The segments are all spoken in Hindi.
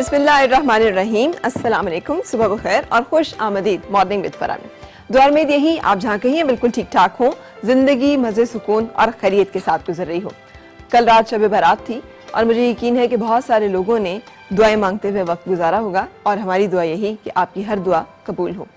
बिस्मिल्लाहिर्रहमानिर्रहीम, अस्सलाम वालेकुम, सुबह बखैर और खुश आमदीद मॉर्निंग विद फरहान। दुआ में यही आप जहाँ कहीं हैं बिल्कुल ठीक ठाक हो, जिंदगी मज़े सुकून और खैरियत के साथ गुजर रही हो। कल रात शब बारात थी और मुझे यकीन है कि बहुत सारे लोगों ने दुआएं मांगते हुए वक्त गुजारा होगा और हमारी दुआ यही कि आपकी हर दुआ कबूल हो।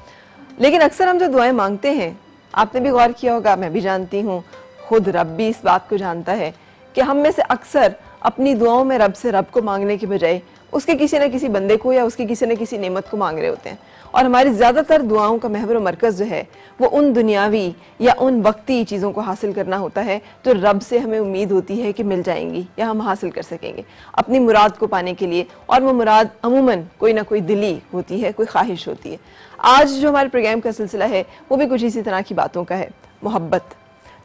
लेकिन अक्सर हम जो दुआएं मांगते हैं, आपने भी गौर किया होगा, मैं भी जानती हूँ, खुद रब भी इस बात को जानता है कि हम में से अक्सर अपनी दुआओं में रब से रब को मांगने की बजाय उसके किसी न किसी बंदे को या उसकी किसी न किसी नेमत को मांग रहे होते हैं। और हमारी ज़्यादातर दुआओं का महवर मरकज़ जो है वो उन दुनियावी या उन वक्ती चीज़ों को हासिल करना होता है जो रब से हमें उम्मीद होती है कि मिल जाएंगी या हम हासिल कर सकेंगे अपनी मुराद को पाने के लिए। और वो मुराद अमूमन कोई ना कोई दिली होती है, कोई ख्वाहिश होती है। आज जो हमारे प्रोग्राम का सिलसिला है वो भी कुछ इसी तरह की बातों का है। मोहब्बत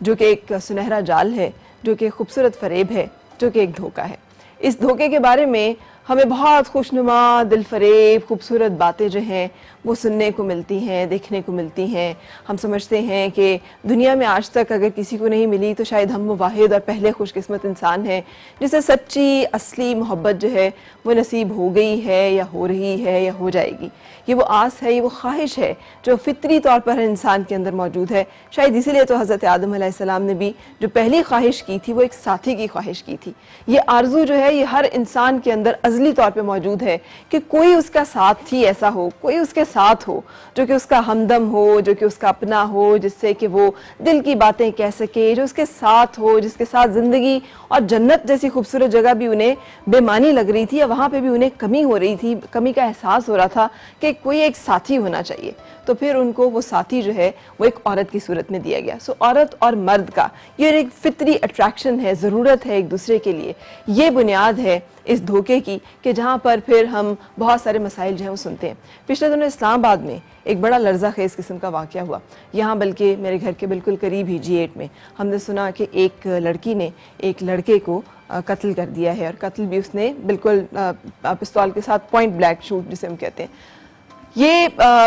जो कि एक सुनहरा जाल है, जो कि खूबसूरत फरेब है, जो कि एक धोखा है। इस धोखे के बारे में हमें बहुत खुशनुमा, दिलफरेब, खूबसूरत बातें जो हैं वो सुनने को मिलती हैं, देखने को मिलती हैं। हम समझते हैं कि दुनिया में आज तक अगर किसी को नहीं मिली तो शायद हम वो वाहिद और पहले खुशकिस्मत इंसान हैं जिसे सच्ची असली मोहब्बत जो है वो नसीब हो गई है या हो रही है या हो जाएगी। ये वो आस है, ये वो ख्वाहिश है जो फितरी तौर पर हर इंसान के अंदर मौजूद है। शायद इसीलिए तो हज़रत आदम अलैहिस्सलाम ने भी जो पहली ख्वाहिश की थी वो एक साथी की ख्वाहिश की थी। ये आरजू जो है ये हर इंसान के अंदर अज़ली तौर पे मौजूद है कि कोई उसका साथी ऐसा हो, कोई उसके साथ हो जो कि उसका हमदम हो, जो कि उसका अपना हो, जिससे कि वो दिल की बातें कह सके, जो उसके साथ हो, जिसके साथ ज़िंदगी और जन्नत जैसी खूबसूरत जगह भी उन्हें बेमानी लग रही थी या वहाँ पे भी उन्हें कमी हो रही थी, कमी का एहसास हो रहा था कि कोई एक साथी होना चाहिए। तो फिर उनको वो साथी जो है वो एक औरत की सूरत में दिया गया। सो औरत और मर्द का ये एक फितरी अट्रैक्शन है, ज़रूरत है एक दूसरे के लिए। ये बुनियाद है इस धोखे की कि जहाँ पर फिर हम बहुत सारे मसाइल जो हैं वो सुनते हैं। पिछले दिनों इस्लामाबाद में एक बड़ा लर्जा खेज़ किस्म का वाक़या हुआ। यहाँ बल्कि मेरे घर के बिल्कुल करीब ही G8 में हमने सुना कि एक लड़की ने एक लड़के को कत्ल कर दिया है और कत्ल भी उसने बिल्कुल पिस्तौल के साथ पॉइंट ब्लैंक शूट जिसे हम कहते हैं। ये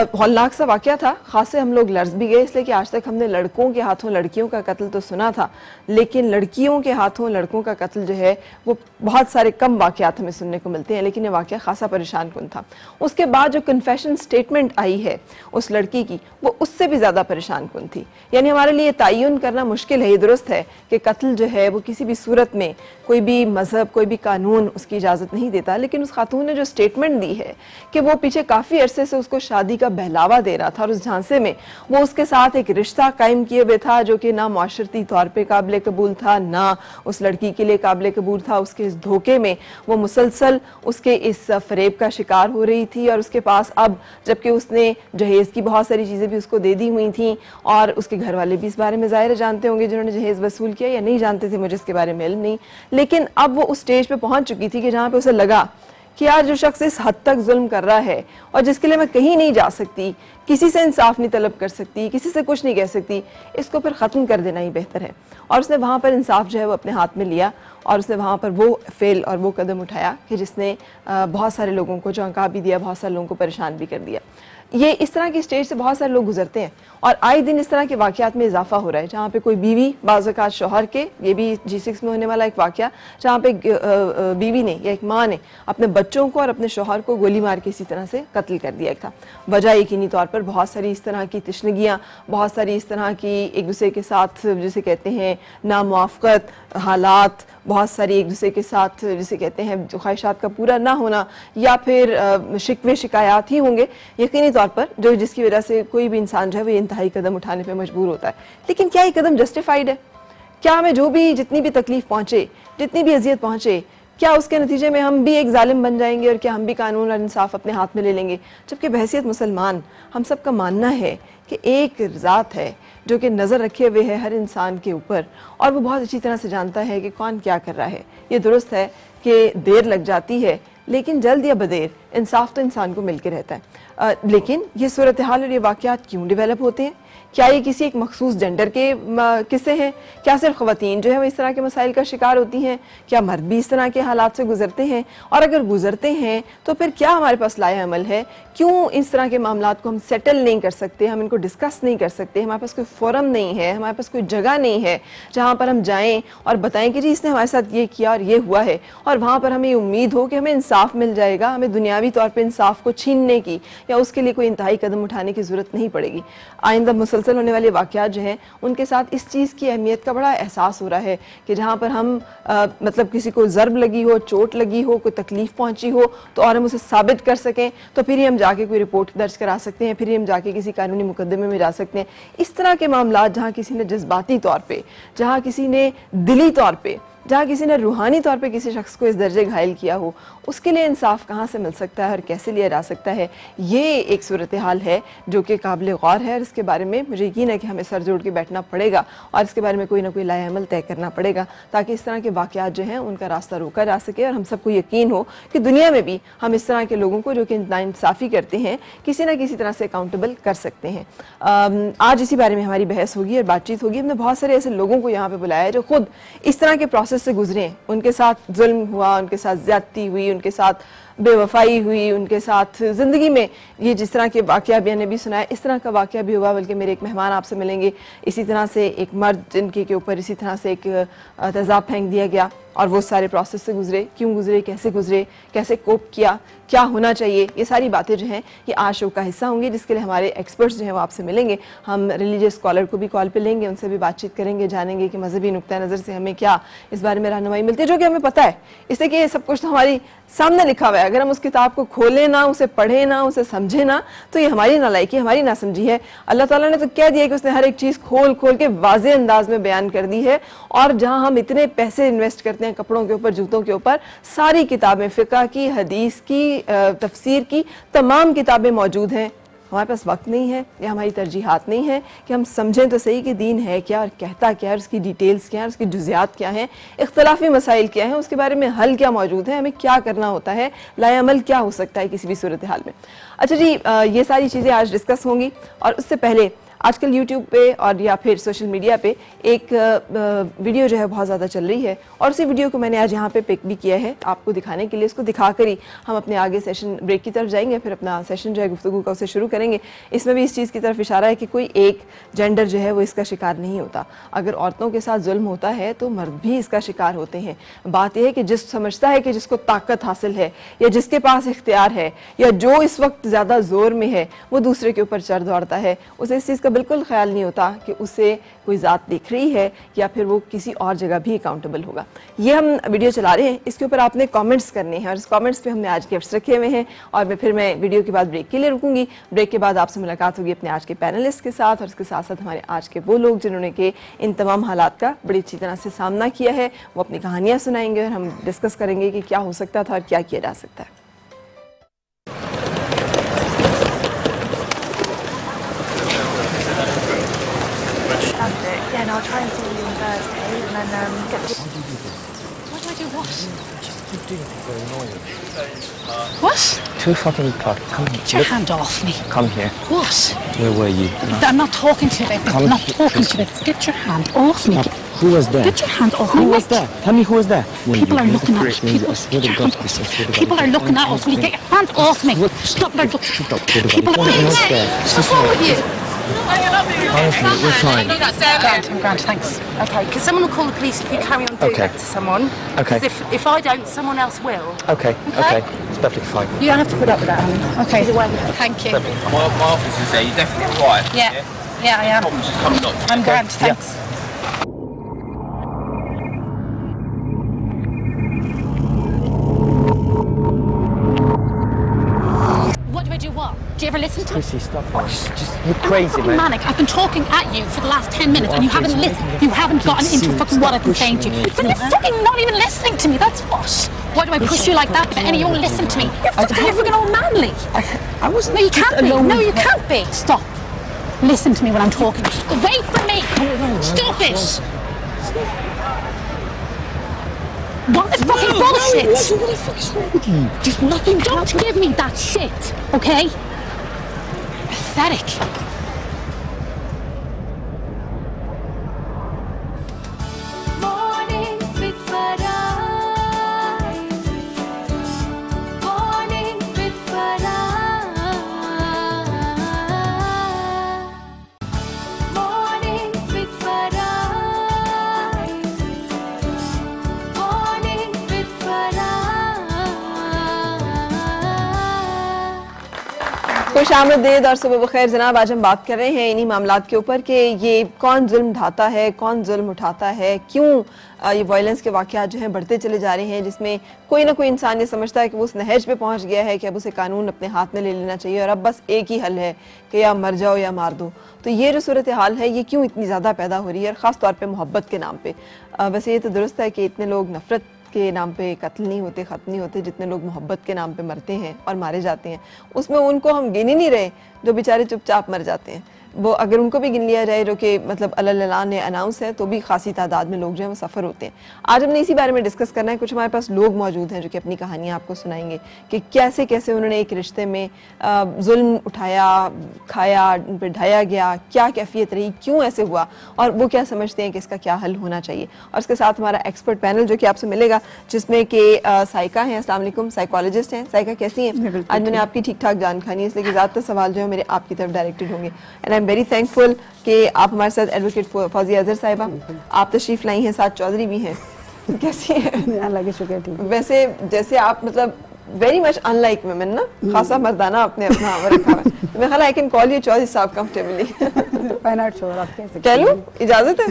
हौलनाक सा वाक़या था। खासे हम लोग लर्ज़ भी गए इसलिए कि आज तक हमने लड़कों के हाथों लड़कियों का कत्ल तो सुना था, लेकिन लड़कियों के हाथों लड़कों का कत्ल जो है वो बहुत सारे कम वाक़यात हमें सुनने को मिलते हैं। लेकिन ये वाक़या खासा परेशान कुन था। उसके बाद जो कन्फेशन स्टेटमेंट आई है उस लड़की की वो उससे भी ज़्यादा परेशान कुन थी। यानी हमारे लिए तयन करना मुश्किल है, ये दुरुस्त है कि कत्ल जो है वो किसी भी सूरत में कोई भी मज़हब, कोई भी कानून उसकी इजाज़त नहीं देता। लेकिन उस खातून ने जो स्टेटमेंट दी है कि वो पीछे काफ़ी अरसे उसको शादी का बहलावा दे रहा था और उस झांसे में वो उसके साथ एक रिश्ता कायम किए हुए था जो कि ना माशरती तौर पे काबिल कबूल था, ना उस लड़की के लिए काबिल कबूल था। उसके इस धोखे में वो मुसलसल उसके इस फरेब का शिकार हो रही थी और उसके पास अब, जबकि उसने जहेज़ की बहुत सारी चीज़ें भी उसको दे दी हुई थी और उसके घर वाले भी इस बारे में ज़ाहिर जानते होंगे जिन्होंने जहेज़ वसूल किया, या नहीं जानते थे, मुझे इसके बारे में इल्म नहीं। लेकिन अब वो उस स्टेज पे पहुंच चुकी थी कि जहाँ पे उसे लगा कि यार जो शख्स इस हद तक जुल्म कर रहा है और जिसके लिए मैं कहीं नहीं जा सकती, किसी से इंसाफ नहीं तलब कर सकती, किसी से कुछ नहीं कह सकती, इसको फिर ख़त्म कर देना ही बेहतर है। और उसने वहाँ पर इंसाफ जो है वो अपने हाथ में लिया और उसने वहाँ पर वो फेल और वो कदम उठाया कि जिसने बहुत सारे लोगों को चौंका भी दिया, बहुत सारे लोगों को परेशान भी कर दिया। ये इस तरह की स्टेज से बहुत सारे लोग गुजरते हैं और आए दिन इस तरह के वाक़यात में इजाफा हो रहा है, जहाँ पे कोई बीवी बाज़-औक़ात शौहर के, ये भी G6 में होने वाला एक वाक़या, जहाँ पे बीवी ने या एक माँ ने अपने बच्चों को और अपने शौहर को गोली मार के इसी तरह से कत्ल कर दिया था। वजह यकीनी तौर पर बहुत सारी इस तरह की तशनगियाँ, बहुत सारी इस तरह की एक दूसरे के साथ जिसे कहते हैं नामुआफ़क़त हालात, बहुत सारी एक दूसरे के साथ जिसे कहते हैं जो ख्वाहिशात का पूरा ना होना, या फिर शिकवे शिकायत ही होंगे यकीनी तौर पर, जो जिसकी वजह से कोई भी इंसान जो है वो इंतहाई कदम उठाने पे मजबूर होता है। लेकिन क्या ये कदम जस्टिफाइड है? क्या हमें जो भी जितनी भी तकलीफ पहुंचे, जितनी भी अजियत पहुंचे, क्या उसके नतीजे में हम भी एक जालिम बन जाएंगे और क्या हम भी कानून और इंसाफ अपने हाथ में ले लेंगे? जबकि बहैसियत मुसलमान हम सब का मानना है कि एक ज़ात है जो कि नज़र रखे हुए है हर इंसान के ऊपर और वो बहुत अच्छी तरह से जानता है कि कौन क्या कर रहा है। ये दुरुस्त है कि देर लग जाती है, लेकिन जल्द या बदेर इंसाफ तो इंसान को मिल के रहता है। लेकिन ये सूरत हाल और ये वाक़यात क्यों डेवलप होते हैं? क्या ये किसी एक मखसूस जेंडर के किस्से हैं? क्या सिर्फ ख़वातीन जो है वो इस तरह के मसाइल का शिकार होती हैं? क्या मर्द भी इस तरह के हालात से गुजरते हैं? और अगर गुजरते हैं तो फिर क्या हमारे पास लाए अमल है? क्यों इस तरह के मामलात को हम सेटल नहीं कर सकते, हम इनको डिस्कस नहीं कर सकते? हमारे पास कोई फोरम नहीं है, हमारे पास कोई जगह नहीं है जहाँ पर हम जाएं और बताएं कि जी इसने हमारे साथ ये किया और ये हुआ है, और वहाँ पर हमें उम्मीद हो कि हमें इंसाफ मिल जाएगा, हमें दुनियावी तौर पर इंसाफ को छीनने की या उसके लिए कोई इंतहाई कदम उठाने की ज़रूरत नहीं पड़ेगी। आइंदा मुसलसल होने वाले वाक़यात जो हैं उनके साथ इस चीज़ की अहमियत का बड़ा एहसास हो रहा है कि जहाँ पर हम मतलब किसी को ज़र्ब लगी हो, चोट लगी हो, कोई तकलीफ़ पहुँची हो तो और हम उसे साबित कर सकें तो फिर ही हम जाके कोई रिपोर्ट दर्ज करा सकते हैं, फिर ही हम जाके किसी कानूनी मुकदमे में जा सकते हैं। इस तरह के मामला जहाँ किसी ने जज्बाती तौर पे, जहाँ किसी ने दिली तौर पे, जहाँ किसी ने रूहानी तौर पे किसी शख्स को इस दर्जे घायल किया हो, उसके लिए इंसाफ कहाँ से मिल सकता है और कैसे लिया जा सकता है, ये एक सूरत हाल है जो कि काबिल गौर है। और इसके बारे में मुझे यकीन है कि हमें सर जोड़ के बैठना पड़ेगा और इसके बारे में कोई ना कोई लाए अमल तय करना पड़ेगा ताकि इस तरह के वाक़यात जो हैं उनका रास्ता रोका जा सके और हम सबको यकीन हो कि दुनिया में भी हम इस तरह के लोगों को जो कि नाइंसाफ़ी करते हैं किसी न किसी तरह से अकाउंटेबल कर सकते हैं। आज इसी बारे में हमारी बहस होगी और बातचीत होगी। हमने बहुत सारे ऐसे लोगों को यहाँ पर बुलाया है जो खुद इस तरह के प्रोसेस से गुजरे हैं, उनके साथ जुल्म हुआ, उनके साथ ज्यादती हुई, उनके साथ बेवफाई हुई, उनके साथ ज़िंदगी में ये जिस तरह के वाक़या भी मैंने भी सुनाया इस तरह का वाक़या भी हुआ। बल्कि मेरे एक मेहमान आपसे मिलेंगे इसी तरह से, एक मर्द जिनके के ऊपर इसी तरह से एक तेज़ाब फेंक दिया गया और वो सारे प्रोसेस से गुजरे, क्यों गुजरे, कैसे कोप किया, क्या होना चाहिए, ये सारी बातें जो हैं ये आज शो का हिस्सा होंगी जिसके लिए हमारे एक्सपर्ट्स जो हैं वो आपसे मिलेंगे। हम रिलीजियस स्कॉलर को भी कॉल पे लेंगे, उनसे भी बातचीत करेंगे, जानेंगे कि मजहबी नुक्ता नज़र से हमें क्या इस बारे में रहनुमाई मिलती है जो कि हमें पता है, इससे कि ये सब कुछ तो हमारी सामने लिखा हुआ है। अगर हम उस किताब को खोलें ना, उसे पढ़ें ना, उसे समझें ना तो ये हमारी नालायकी, हमारी नासमझी है। अल्लाह ताला ने तो कह दिया कि उसने हर एक चीज़ खोल खोल के वाज़े अंदाज में बयान कर दी है। और जहाँ हम इतने पैसे इन्वेस्ट करते हैं कपड़ों के ऊपर, जूतों के ऊपर, सारी किताबें, फ़िक़्ह की, हदीस की, तफसीर की तमाम किताबें मौजूद हैं। हमारे पास वक्त नहीं है या हमारी तरजीहात नहीं है कि हम समझें तो सही कि दीन है क्या और कहता क्या है, उसकी डिटेल्स क्या है, उसकी जुज़ियात क्या हैं, इख्तलाफी मसाइल क्या हैं, उसके बारे में हल क्या मौजूद है, हमें क्या करना होता है, लाए अमल क्या हो सकता है किसी भी सूरत हाल में। अच्छा जी, ये सारी चीज़ें आज डिस्कस होंगी। और उससे पहले आजकल यूट्यूब पे और या फिर सोशल मीडिया पे एक वीडियो जो है बहुत ज़्यादा चल रही है और उसी वीडियो को मैंने आज यहाँ पे पिक भी किया है आपको दिखाने के लिए। इसको दिखाकर ही हम अपने आगे सेशन ब्रेक की तरफ जाएंगे, फिर अपना सेशन जो है गुफ्तगू का उसे शुरू करेंगे। इसमें भी इस चीज़ की तरफ इशारा है कि कोई एक जेंडर जो है वो इसका शिकार नहीं होता। अगर औरतों के साथ जुल्म होता है तो मर्द भी इसका शिकार होते हैं। बात यह है कि जिस समझता है कि जिसको ताकत हासिल है या जिसके पास इख्तियार है या जो इस वक्त ज़्यादा जोर में है वो दूसरे के ऊपर चढ़ दौड़ता है, उसे इस चीज़ का बिल्कुल ख्याल नहीं होता कि उसे कोई ज़ात दिख रही है या फिर वो किसी और जगह भी अकाउंटेबल होगा। ये हम वीडियो चला रहे हैं, इसके ऊपर आपने कमेंट्स करने हैं और इस कमेंट्स पे हमने आज गिफ्ट्स रखे हुए हैं। और फिर मैं वीडियो के बाद ब्रेक के लिए रुकूंगी। ब्रेक के बाद आपसे मुलाकात होगी अपने आज के पैनलिस्ट के साथ और इसके साथ साथ हमारे आज के वो लोग जिन्होंने के इन तमाम हालात का बड़ी अच्छी तरह से सामना किया है। वो अपनी कहानियाँ सुनाएंगे और हम डिस्कस करेंगे कि क्या हो सकता था और क्या किया जा सकता है। Yeah, and I'll try and see you on Thursday, and then get the... What do I do? What? Just keep doing it. They're annoying. What? Too fucking tough. Come here. Get your hand off me. Come here. What? Where were you? I'm not talking to you about this. Come I'm not here. talking to you about this. Get your hand off me. Stop. Who was there? Get your hand off me. Who was there? Tell me who was there. People are looking at us. I swear to God, Chris, I swear to God. People are looking at us. Will you get your hand off me? Stop. They're looking. Shut up. People are looking at us. What's wrong with you? Honestly, we're fine. Grant, I'm Grant, thanks. Okay, because someone will call the police if you carry on doing that to someone. Okay. Because if I don't, someone else will. Okay. It's perfectly fine. You don't have to put up with that, honey. Okay. Thank you. My office is there. You're definitely all right. Yeah, I am. Problems just come and knock. I'm Grant, thanks. Do you ever listen to Chrissy, stop. You're crazy, man. Manic. I've been talking at you for the last 10 minutes and you haven't listened. You haven't gotten into fucking what I've been saying to you. But you're fucking not even listening to me. That's what. Why do I push you like that? And you won't listen to me. You're fucking all manly. I was. No, you can't be. No, you can't be. Stop. Listen to me when I'm talking. Away from me. Stop it. What the fucking bullshit? What the fuck is wrong with you? Just nothing. Don't give me that shit, okay? Pathetic. खुशामदीद और सुबह बखैर जनाब। आज हम बात कर रहे हैं इन्हीं मामलात के ऊपर कि ये कौन जुल्म ढाता है, कौन जुल्म उठाता है, क्यों ये वायलेंस के वाक़यात जो हैं बढ़ते चले जा रहे हैं, जिसमें कोई ना कोई इंसान ये समझता है कि वो उस नहज पे पहुंच गया है कि अब उसे कानून अपने हाथ में ले लेना चाहिए और अब बस एक ही हल है कि या मर जाओ या मार दो। तो ये जो सूरत हाल है ये क्यों इतनी ज़्यादा पैदा हो रही है, और ख़ास तौर पर मोहब्बत के नाम पर। वैसे ये तो दुरुस्त है कि इतने लोग नफ़रत के नाम पे कत्ल नहीं होते, ख़त्म नहीं होते, जितने लोग मोहब्बत के नाम पे मरते हैं और मारे जाते हैं उसमें उनको हम गिन ही नहीं रहे जो बेचारे चुपचाप मर जाते हैं। वो अगर उनको भी गिन लिया जाए जो कि मतलब अल्लाह ने अनाउंस है तो भी खासी तादाद में लोग जो हैं वो सफ़र होते हैं। आज हमने इसी बारे में डिस्कस करना है। कुछ हमारे पास लोग मौजूद हैं जो कि अपनी कहानियाँ आपको सुनाएंगे कि कैसे कैसे उन्होंने एक रिश्ते में जुल्म उठाया, खाया, उन पर ढाया गया, क्या कैफियत रही, क्यों ऐसे हुआ और वो क्या समझते हैं कि इसका क्या हल होना चाहिए। और उसके साथ हमारा एक्सपर्ट पैनल जो कि आपसे मिलेगा, जिसमें कि साइका हैं, अस्सलाम वालेकुम, साइकोलॉजिस्ट हैं। साइका कैसी हैं? आज मैंने आपकी ठीक ठाक जान खानी है, इसलिए कि ज़्यादातर सवाल जो है मेरे आपकी तरफ डायरेक्टेड होंगे। And I am very thankful कि आप हमारे साथ एडवोकेट फौजिया अजहर साहिबा आप तशरीफ लाई हैं, साथ चौधरी भी हैं। कैसी हैं? अल्लाह के शुक्र, ठीक। वैसे जैसे आप मतलब वेरी मच अनलाइक वुमेन ना, खासा मर्दाना आपने अपना रखा है। तो मैं ख्याल I can call you Chaudhary साहब कंफर्टेबली। कह लूं, इजाजत है?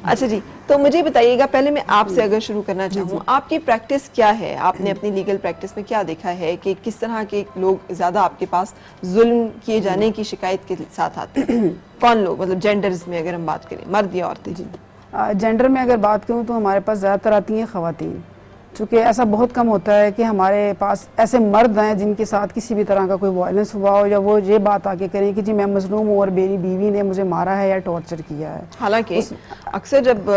अच्छा जी, तो मुझे बताइएगा, पहले मैं आपसे अगर शुरू करना चाहूँ, आपकी प्रैक्टिस क्या है? आपने अपनी लीगल प्रैक्टिस में क्या देखा है कि किस तरह के लोग ज्यादा आपके पास जुल्म किए जाने की शिकायत के साथ आते हैं? कौन लोग, मतलब जेंडर्स में अगर हम बात करें, मर्द या औरतें? जेंडर में अगर बात करूँ तो हमारे पास ज़्यादातर आती हैं ख़वातीन, चूँकि ऐसा बहुत कम होता है कि हमारे पास ऐसे मर्द हैं जिनके साथ किसी भी तरह का कोई वायलेंस हुआ हो या वो ये बात आके करें कि जी मैं मजलूम हूँ और मेरी बीवी ने मुझे मारा है या टॉर्चर किया है। हालांकि अक्सर जब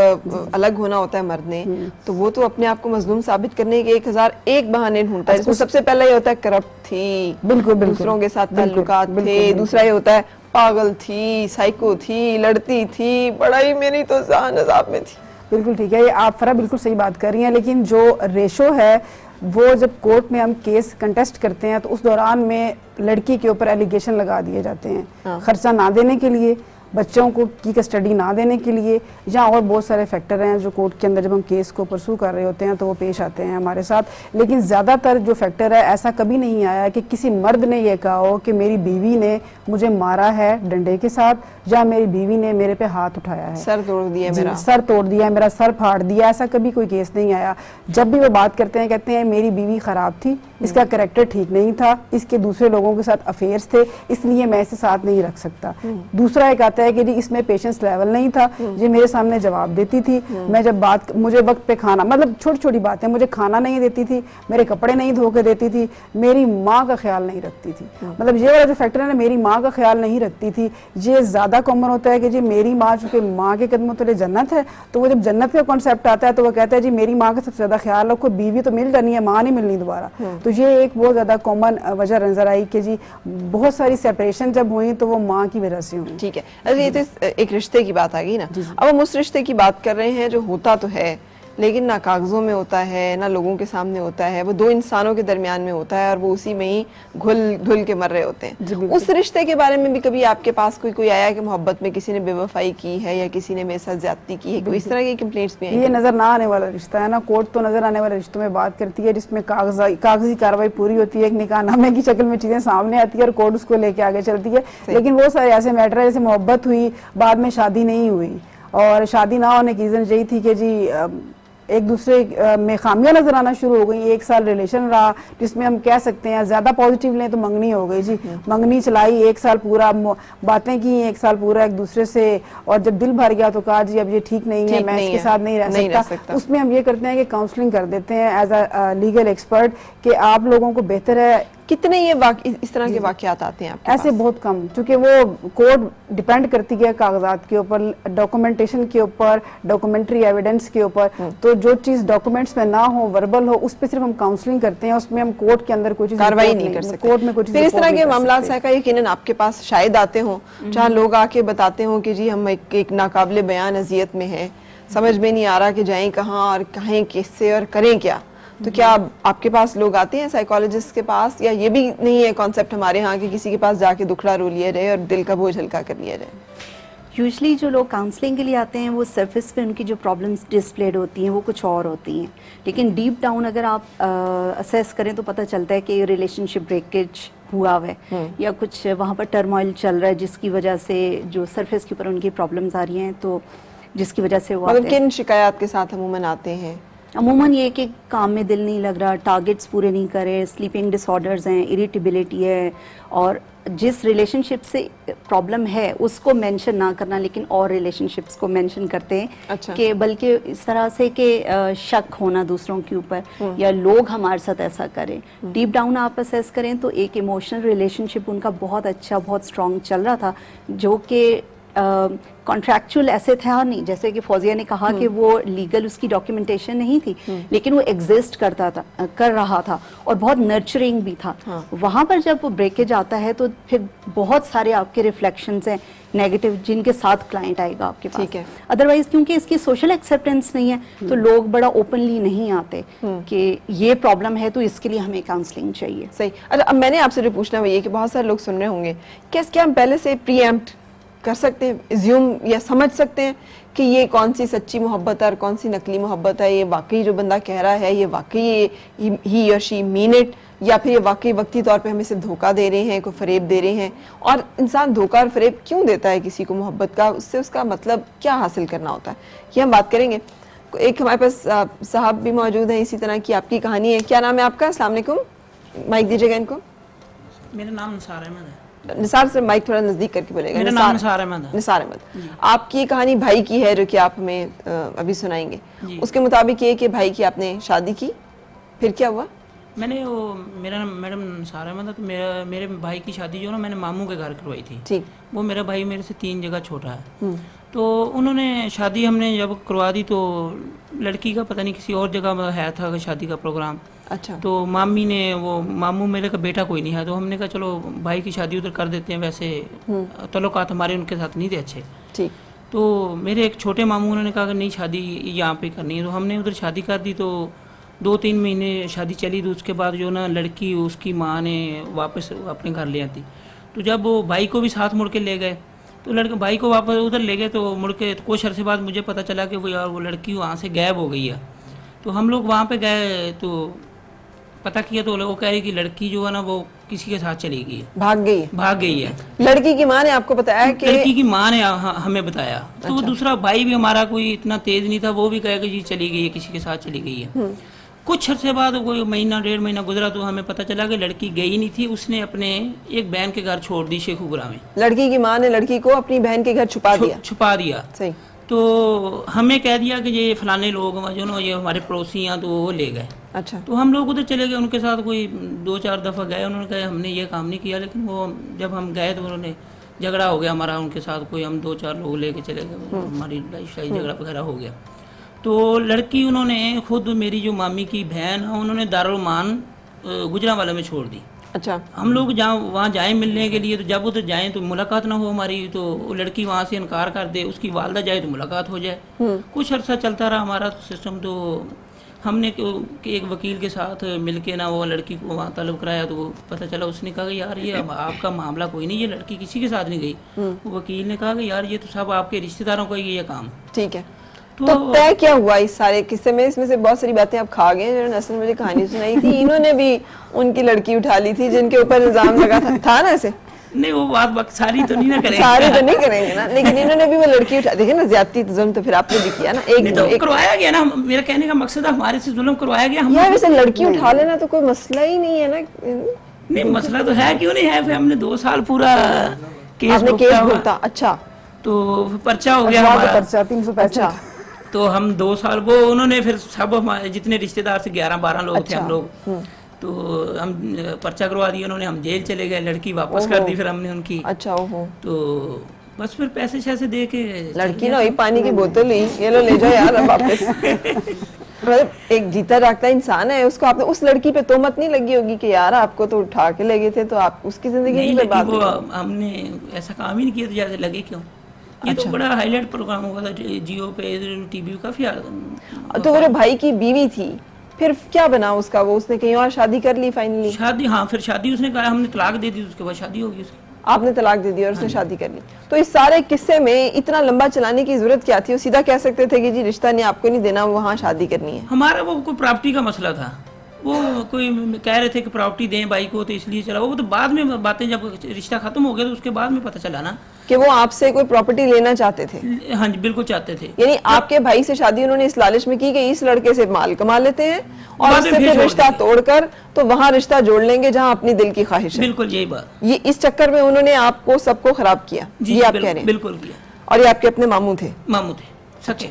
अलग होना होता है मर्द ने तो वो तो अपने आप को मजलूम साबित करने के 1001 बहाने ढूंढता है, जिसमें सबसे पहला ये होता है करप्ट थी, बिल्कुल दूसरों के साथ ताल्लुकात थे, दूसरा ये होता है पागल थी, साइको थी, लड़ती थी, बड़ा ही मेरी तो जान अजाब में थी। बिल्कुल ठीक है, ये आप फरा बिल्कुल सही बात कर रही हैं, लेकिन जो रेशो है वो जब कोर्ट में हम केस कंटेस्ट करते हैं तो उस दौरान में लड़की के ऊपर एलिगेशन लगा दिए जाते हैं खर्चा ना देने के लिए, बच्चों को की कस्टडी ना देने के लिए, या और बहुत सारे फैक्टर हैं जो कोर्ट के अंदर जब हम केस को परसू कर रहे होते हैं तो वो पेश आते हैं हमारे साथ। लेकिन ज़्यादातर जो फैक्टर है, ऐसा कभी नहीं आया कि किसी मर्द ने यह कहा हो कि मेरी बीवी ने मुझे मारा है डंडे के साथ या मेरी बीवी ने मेरे पे हाथ उठाया है, सर तोड़ दिया, मेरा सर तोड़ दिया, मेरा सर फाड़ दिया, ऐसा कभी कोई केस नहीं आया। जब भी वो बात करते हैं कहते हैं मेरी बीवी खराब थी, इसका कैरेक्टर ठीक नहीं था, इसके दूसरे लोगों के साथ अफेयर्स थे, इसलिए मैं इसे साथ नहीं रख सकता। दूसरा एक आता है कि जी इसमें पेशेंस लेवल नहीं था, ये मेरे सामने जवाब देती थी, मैं जब बात, मुझे वक्त पे खाना, मतलब छोटी छोटी बातें, मुझे खाना नहीं देती थी, मेरे कपड़े नहीं धो के देती थी, मेरी माँ का ख्याल नहीं रखती थी। मतलब ये वाला जो फैक्टर है ना, मेरी माँ का ख्याल नहीं रखती थी, ये ज्यादा कॉमन होता है कि जी मेरी माँ, चूंकि माँ के कदमों तले जन्नत है, तो वो जब जन्नत का कॉन्सेप्ट आता है तो वो कहता है जी मेरी माँ का सबसे ज्यादा ख्याल रखो, बीवी तो मिल जानी है, माँ नहीं मिलनी दोबारा। तो ये एक बहुत ज्यादा कॉमन वजह नजर आई कि जी बहुत सारी सेपरेशन जब हुई तो वो माँ की वजह से हुई। ठीक है, अरे ये तो एक रिश्ते की बात आ गई ना। अब हम उस रिश्ते की बात कर रहे हैं जो होता तो है लेकिन ना कागजों में होता है ना लोगों के सामने होता है, वो दो इंसानों के दरमियान में होता है और वो उसी में ही घुल के मर रहे होते हैं। उस रिश्ते के बारे में भी कभी आपके पास कोई आया कि मोहब्बत में किसी ने बेवफाई की है या किसी ने मेरे साथ ज्यादती की है? कोई इस तरह की कंप्लेंट्स भी आई? ये नजर ना आने वाला रिश्ता है ना, कोर्ट तो नजर आने वाले रिश्तों में बात करती है जिसमें कागजी कार्रवाई पूरी होती है, एक निकाहनामे की शक्ल में चीजें सामने आती है और कोर्ट उसको लेके आगे चलती है। लेकिन वो सारे ऐसे मैटर है जैसे मोहब्बत हुई, बाद में शादी नहीं हुई, और शादी ना होने की रीजन यही थी कि जी एक दूसरे में खामियां नजर आना शुरू हो गई। 1 साल रिलेशन रहा जिसमें हम कह सकते हैं ज्यादा पॉजिटिव लें तो मंगनी हो गई जी, मंगनी चलाई 1 साल पूरा, बातें की 1 साल पूरा एक दूसरे से, और जब दिल भर गया तो कहा जी अब ये ठीक नहीं है, मैं इसके साथ नहीं रह सकता। उसमें हम ये करते हैं कि काउंसलिंग कर देते हैं एज अ लीगल एक्सपर्ट कि आप लोगों को बेहतर है। कितने ये इस तरह के वाकयात आते हैं आपके ऐसे पास? बहुत कम, क्योंकि वो कोर्ट डिपेंड करती है कागजात के ऊपर, डॉक्यूमेंटेशन के ऊपर, डॉक्यूमेंट्री एविडेंस के ऊपर। तो जो चीज डॉक्यूमेंट्स में ना हो, वर्बल हो, उस पर सिर्फ हम काउंसलिंग करते हैं, उसमें हम कोर्ट के अंदर कोई चीज कार्रवाई नहीं कर सकते। कोर्ट में कुछ इस तरह के मामला का यकीनन आपके पास शायद आते हों जहाँ लोग आके बताते हों कि जी हम एक नाकाबिले बयान अजियत में है, समझ में नहीं आ रहा कि जाएं कहाँ और कहें किससे और करें क्या। तो क्या आपके पास लोग आते हैं साइकोलॉजिस्ट के पास, या ये भी नहीं है कॉन्सेप्ट हमारे यहाँ कि किसी के पास जाके दुखड़ा रो लिया जाए और दिल का बोझ हल्का कर लिया जाए? यूजुअली जो लोग काउंसलिंग के लिए आते हैं वो सरफेस पे उनकी जो प्रॉब्लम्स डिस्प्लेड होती हैं वो कुछ और होती हैं, लेकिन डीप डाउन अगर आप असेस करें तो पता चलता है कि रिलेशनशिप ब्रेकेज हुआ हुआ है या कुछ वहाँ पर टर्मोइल चल रहा है जिसकी वजह से जो सरफेस के ऊपर उनकी प्रॉब्लम्स आ रही हैं, तो जिसकी वजह से वो मतलब आते हैं। किन शिकायत के साथ अमूमन आते हैं? अमूमन ये कि काम में दिल नहीं लग रहा, टारगेट्स पूरे नहीं करे, स्लीपिंग डिसऑर्डर्स हैं, इरिटेबिलिटी है, और जिस रिलेशनशिप से प्रॉब्लम है उसको मेंशन ना करना लेकिन और रिलेशनशिप्स को मेंशन करते हैं। अच्छा। कि बल्कि इस तरह से कि शक होना दूसरों के ऊपर या लोग हमारे साथ ऐसा करें। डीप डाउन आप असेस करें तो एक इमोशनल रिलेशनशिप उनका बहुत अच्छा, बहुत स्ट्रॉन्ग चल रहा था, जो कि कॉन्ट्रैक्चुअल ऐसे था नहीं, जैसे कि फौजिया ने कहा कि वो लीगल उसकी डॉक्यूमेंटेशन नहीं थी, लेकिन वो एग्जिस्ट कर रहा था और बहुत नर्चरिंग भी था। वहां पर जब वो ब्रेकेज आता है तो फिर बहुत सारे आपके रिफ्लेक्शंस हैं नेगेटिव जिनके साथ क्लाइंट आएगा आपके पास। ठीक है। अदरवाइज क्योंकि इसकी सोशल एक्सेप्टेंस नहीं है तो लोग बड़ा ओपनली नहीं आते कि ये प्रॉब्लम है तो इसके लिए हमें काउंसलिंग चाहिए। सही। अच्छा, अब मैंने आपसे जो पूछना है ये कि बहुत सारे लोग सुन रहे होंगे, क्या हम पहले से प्रीएम्प्ट कर सकते हैं, एज्यूम या समझ सकते हैं कि ये कौन सी सच्ची मोहब्बत है और कौन सी नकली मोहब्बत है, ये वाकई जो बंदा कह रहा है ये वाकई ही और शी मीन इट, या फिर ये वाकई वक्ती तौर पे हमें सिर्फ धोखा दे रहे हैं, कोई फरेब दे रहे हैं? और इंसान धोखा और फरेब क्यों देता है किसी को मोहब्बत का, उससे उसका मतलब क्या हासिल करना होता है, ये हम बात करेंगे। एक हमारे पास साहब भी मौजूद है, इसी तरह की आपकी कहानी है। क्या नाम है आपका? अस्सलाम वालेकुम, माइक दीजिएगा इनको। मेरा नाम निसार अहमद है। निसार से माइक थोड़ा नजदीक करके बोलेगा। मेरा नाम निसार अहमद है। निसार अहमद, आपकी कहानी भाई की है जो कि आप हमें अभी सुनाएंगे। उसके मुताबिक ये कि भाई की आपने शादी की, फिर क्या हुआ? मैंने वो मेरा नाम मैडम निसार अहमद है, तो मेरे भाई की शादी जो ना मैंने मामू के घर करवाई थी। ठीक। वो मेरा भाई मेरे से 3 जगह छोटा है, तो उन्होंने शादी हमने जब करवा दी तो लड़की का पता नहीं किसी और जगह है था शादी का प्रोग्राम। अच्छा। तो मामी ने वो मामू मेरे का बेटा कोई नहीं है, तो हमने कहा चलो भाई की शादी उधर कर देते हैं, वैसे तल्लुकात हमारे उनके साथ नहीं थे अच्छे। ठीक। तो मेरे एक छोटे मामू उन्होंने कहा कि नहीं शादी यहाँ पे करनी है, तो हमने उधर शादी कर दी। तो 2-3 महीने शादी चली, तो उसके बाद जो ना लड़की उसकी माँ ने वापस अपने घर ले आती। तो जब वो भाई को भी साथ मुड़ के ले गए, तो लड़के भाई को वापस उधर ले गए, तो मुड़ के कुछ अरसे बाद मुझे पता चला कि वो यार वो लड़की वहाँ से गायब हो गई है। तो हम लोग वहाँ पे गए तो पता किया तो वो कह रही कि लड़की जो है ना वो किसी के साथ चली गई है, भाग गई है। लड़की की माँ ने आपको बताया कि? लड़की की माँ ने हमें बताया। तो वो दूसरा भाई भी हमारा कोई इतना तेज नहीं था, वो भी कहे कि जी चली गई है, किसी के साथ चली गई है। कुछ अर्से बाद कोई महीना 1.5 महीना गुजरा तो हमें पता चला कि लड़की गई नहीं थी, उसने अपने एक बहन के घर छोड़ दी शेखुपुरा में। लड़की की माँ ने लड़की को अपनी बहन के घर छुपा दिया। सही। तो हमें कह दिया कि ये फलाने लोग जो ना ये हमारे पड़ोसी हैं, तो वो ले गए। अच्छा। तो हम लोग उधर चले गए, उनके साथ कोई 2-4 दफ़ा गए। उन्होंने कहा हमने ये काम नहीं किया, लेकिन वो जब हम गए तो उन्होंने झगड़ा हो गया हमारा उनके साथ, कोई हम 2-4 लोग लेके चले गए, हमारी लड़ाई झगड़ा वगैरह हो गया। तो लड़की उन्होंने खुद मेरी जो मामी की बहन है उन्होंने दारुल मान गुजरांवाला में छोड़ दी। अच्छा। हम लोग वहाँ जाए मिलने के लिए, तो जब उधर जाएं तो मुलाकात ना हो हमारी, तो वो लड़की वहाँ से इनकार कर दे, उसकी वालदा जाए तो मुलाकात हो जाए। कुछ अर्सा चलता रहा हमारा सिस्टम। तो हमने एक वकील के साथ मिलके ना वो लड़की को वहाँ तलब कराया, तो वो पता चला, उसने कहा कि यार ये आपका मामला कोई नहीं, ये लड़की किसी के साथ नहीं गई। वो वकील ने कहा कि यार ये तो सब आपके रिश्तेदारों का ही ये काम। ठीक है। तो तय क्या हुआ इस सारे किस्से में? इसमें से बहुत सारी बातें आप खा गए। जो नस्ल मुझे कहानी सुनाई थी, इन्होंने भी उनकी लड़की उठा ली थी जिनके ऊपर इल्जाम लगा था ना ऐसे? नहीं, वो बात सारी तो नहीं ना करेंगे। सारी तो नहीं करेंगे ना, लेकिन इन्होंने भी वो लड़की उठा, देखे ना, ज्यादती जुल्म तो फिर आपने भी किया ना। एक करवाया गया ना, मेरा कहने का मकसद है हमारे से जुल्म करवाया गया। यार वैसे लड़की उठा लेना तो कोई मसला ही नहीं है ना। नहीं, मसला तो है, क्यों नहीं है। फिर हमने 2 साल पूरा केस भुगता। अच्छा। तो पर्चा हो गया हमारा, पर्चा 365। तो हम 2 साल वो उन्होंने फिर सब हमारे जितने रिश्तेदार से 11-12 लोग थे हम लोग, तो हम पर्चा करवा दिया उन्होंने, हम जेल चले गए। लड़की वापस कर दी फिर हमने उनकी। अच्छा। ओहो। तो बस फिर पैसे शैसे दे के लड़की ना वही पानी की बोतल ही, ये लो ले जाओ यार अब वापस। मतलब एक जीता जागता इंसान है, उसको आपने उस लड़की पे तोहमत नहीं लगी होगी कि यार आपको तो उठा के ले गए थे, तो आप उसकी जिंदगी नहीं बर्बाद लगी। वो हमने ऐसा काम ही नहीं किया तो जैसे लगे क्यों। ये तो बड़ा हाईलाइट प्रोग्राम हुआ था जियो पे, टीवी काफी। तो मेरे भाई की बीवी थी, फिर क्या बना उसका? वो उसने कहीं और शादी कर ली फाइनली? शादी, हाँ, फिर शादी उसने कहा, हमने तलाक दे दी, उसके बाद शादी होगी उसकी। आपने तलाक दे दी और उसने शादी कर ली। तो इस सारे किस्से में इतना लंबा चलाने की जरूरत क्या थी? वो सीधा कह सकते थे कि जी रिश्ता नहीं, आपको नहीं देना, वहाँ शादी करनी है। हमारा वो कोई प्रॉपर्टी का मसला था, वो कोई कह रहे थे कि प्रॉपर्टी दें भाई को, तो इसलिए चला। वो तो बाद में बातें, जब रिश्ता खत्म हो गया तो उसके बाद में पता चला ना कि वो आपसे कोई प्रॉपर्टी लेना चाहते थे। हाँ जी, बिल्कुल चाहते थे। यानी आपके भाई से शादी उन्होंने इस लालच में की कि इस लड़के से माल कमा लेते हैं और बाद में उससे फिर फिर रिश्ता जोड़ तोड़कर तो वहां रिश्ता जोड़ लेंगे जहां अपनी दिल की ख्वाहिश है। बिल्कुल यही बात। ये इस चक्कर में उन्होंने आपको सबको खराब किया, जी ये आप बिल- कह रहे हैं। बिल्कुल किया। और ये आपके अपने मामू थे? मामू थे सके।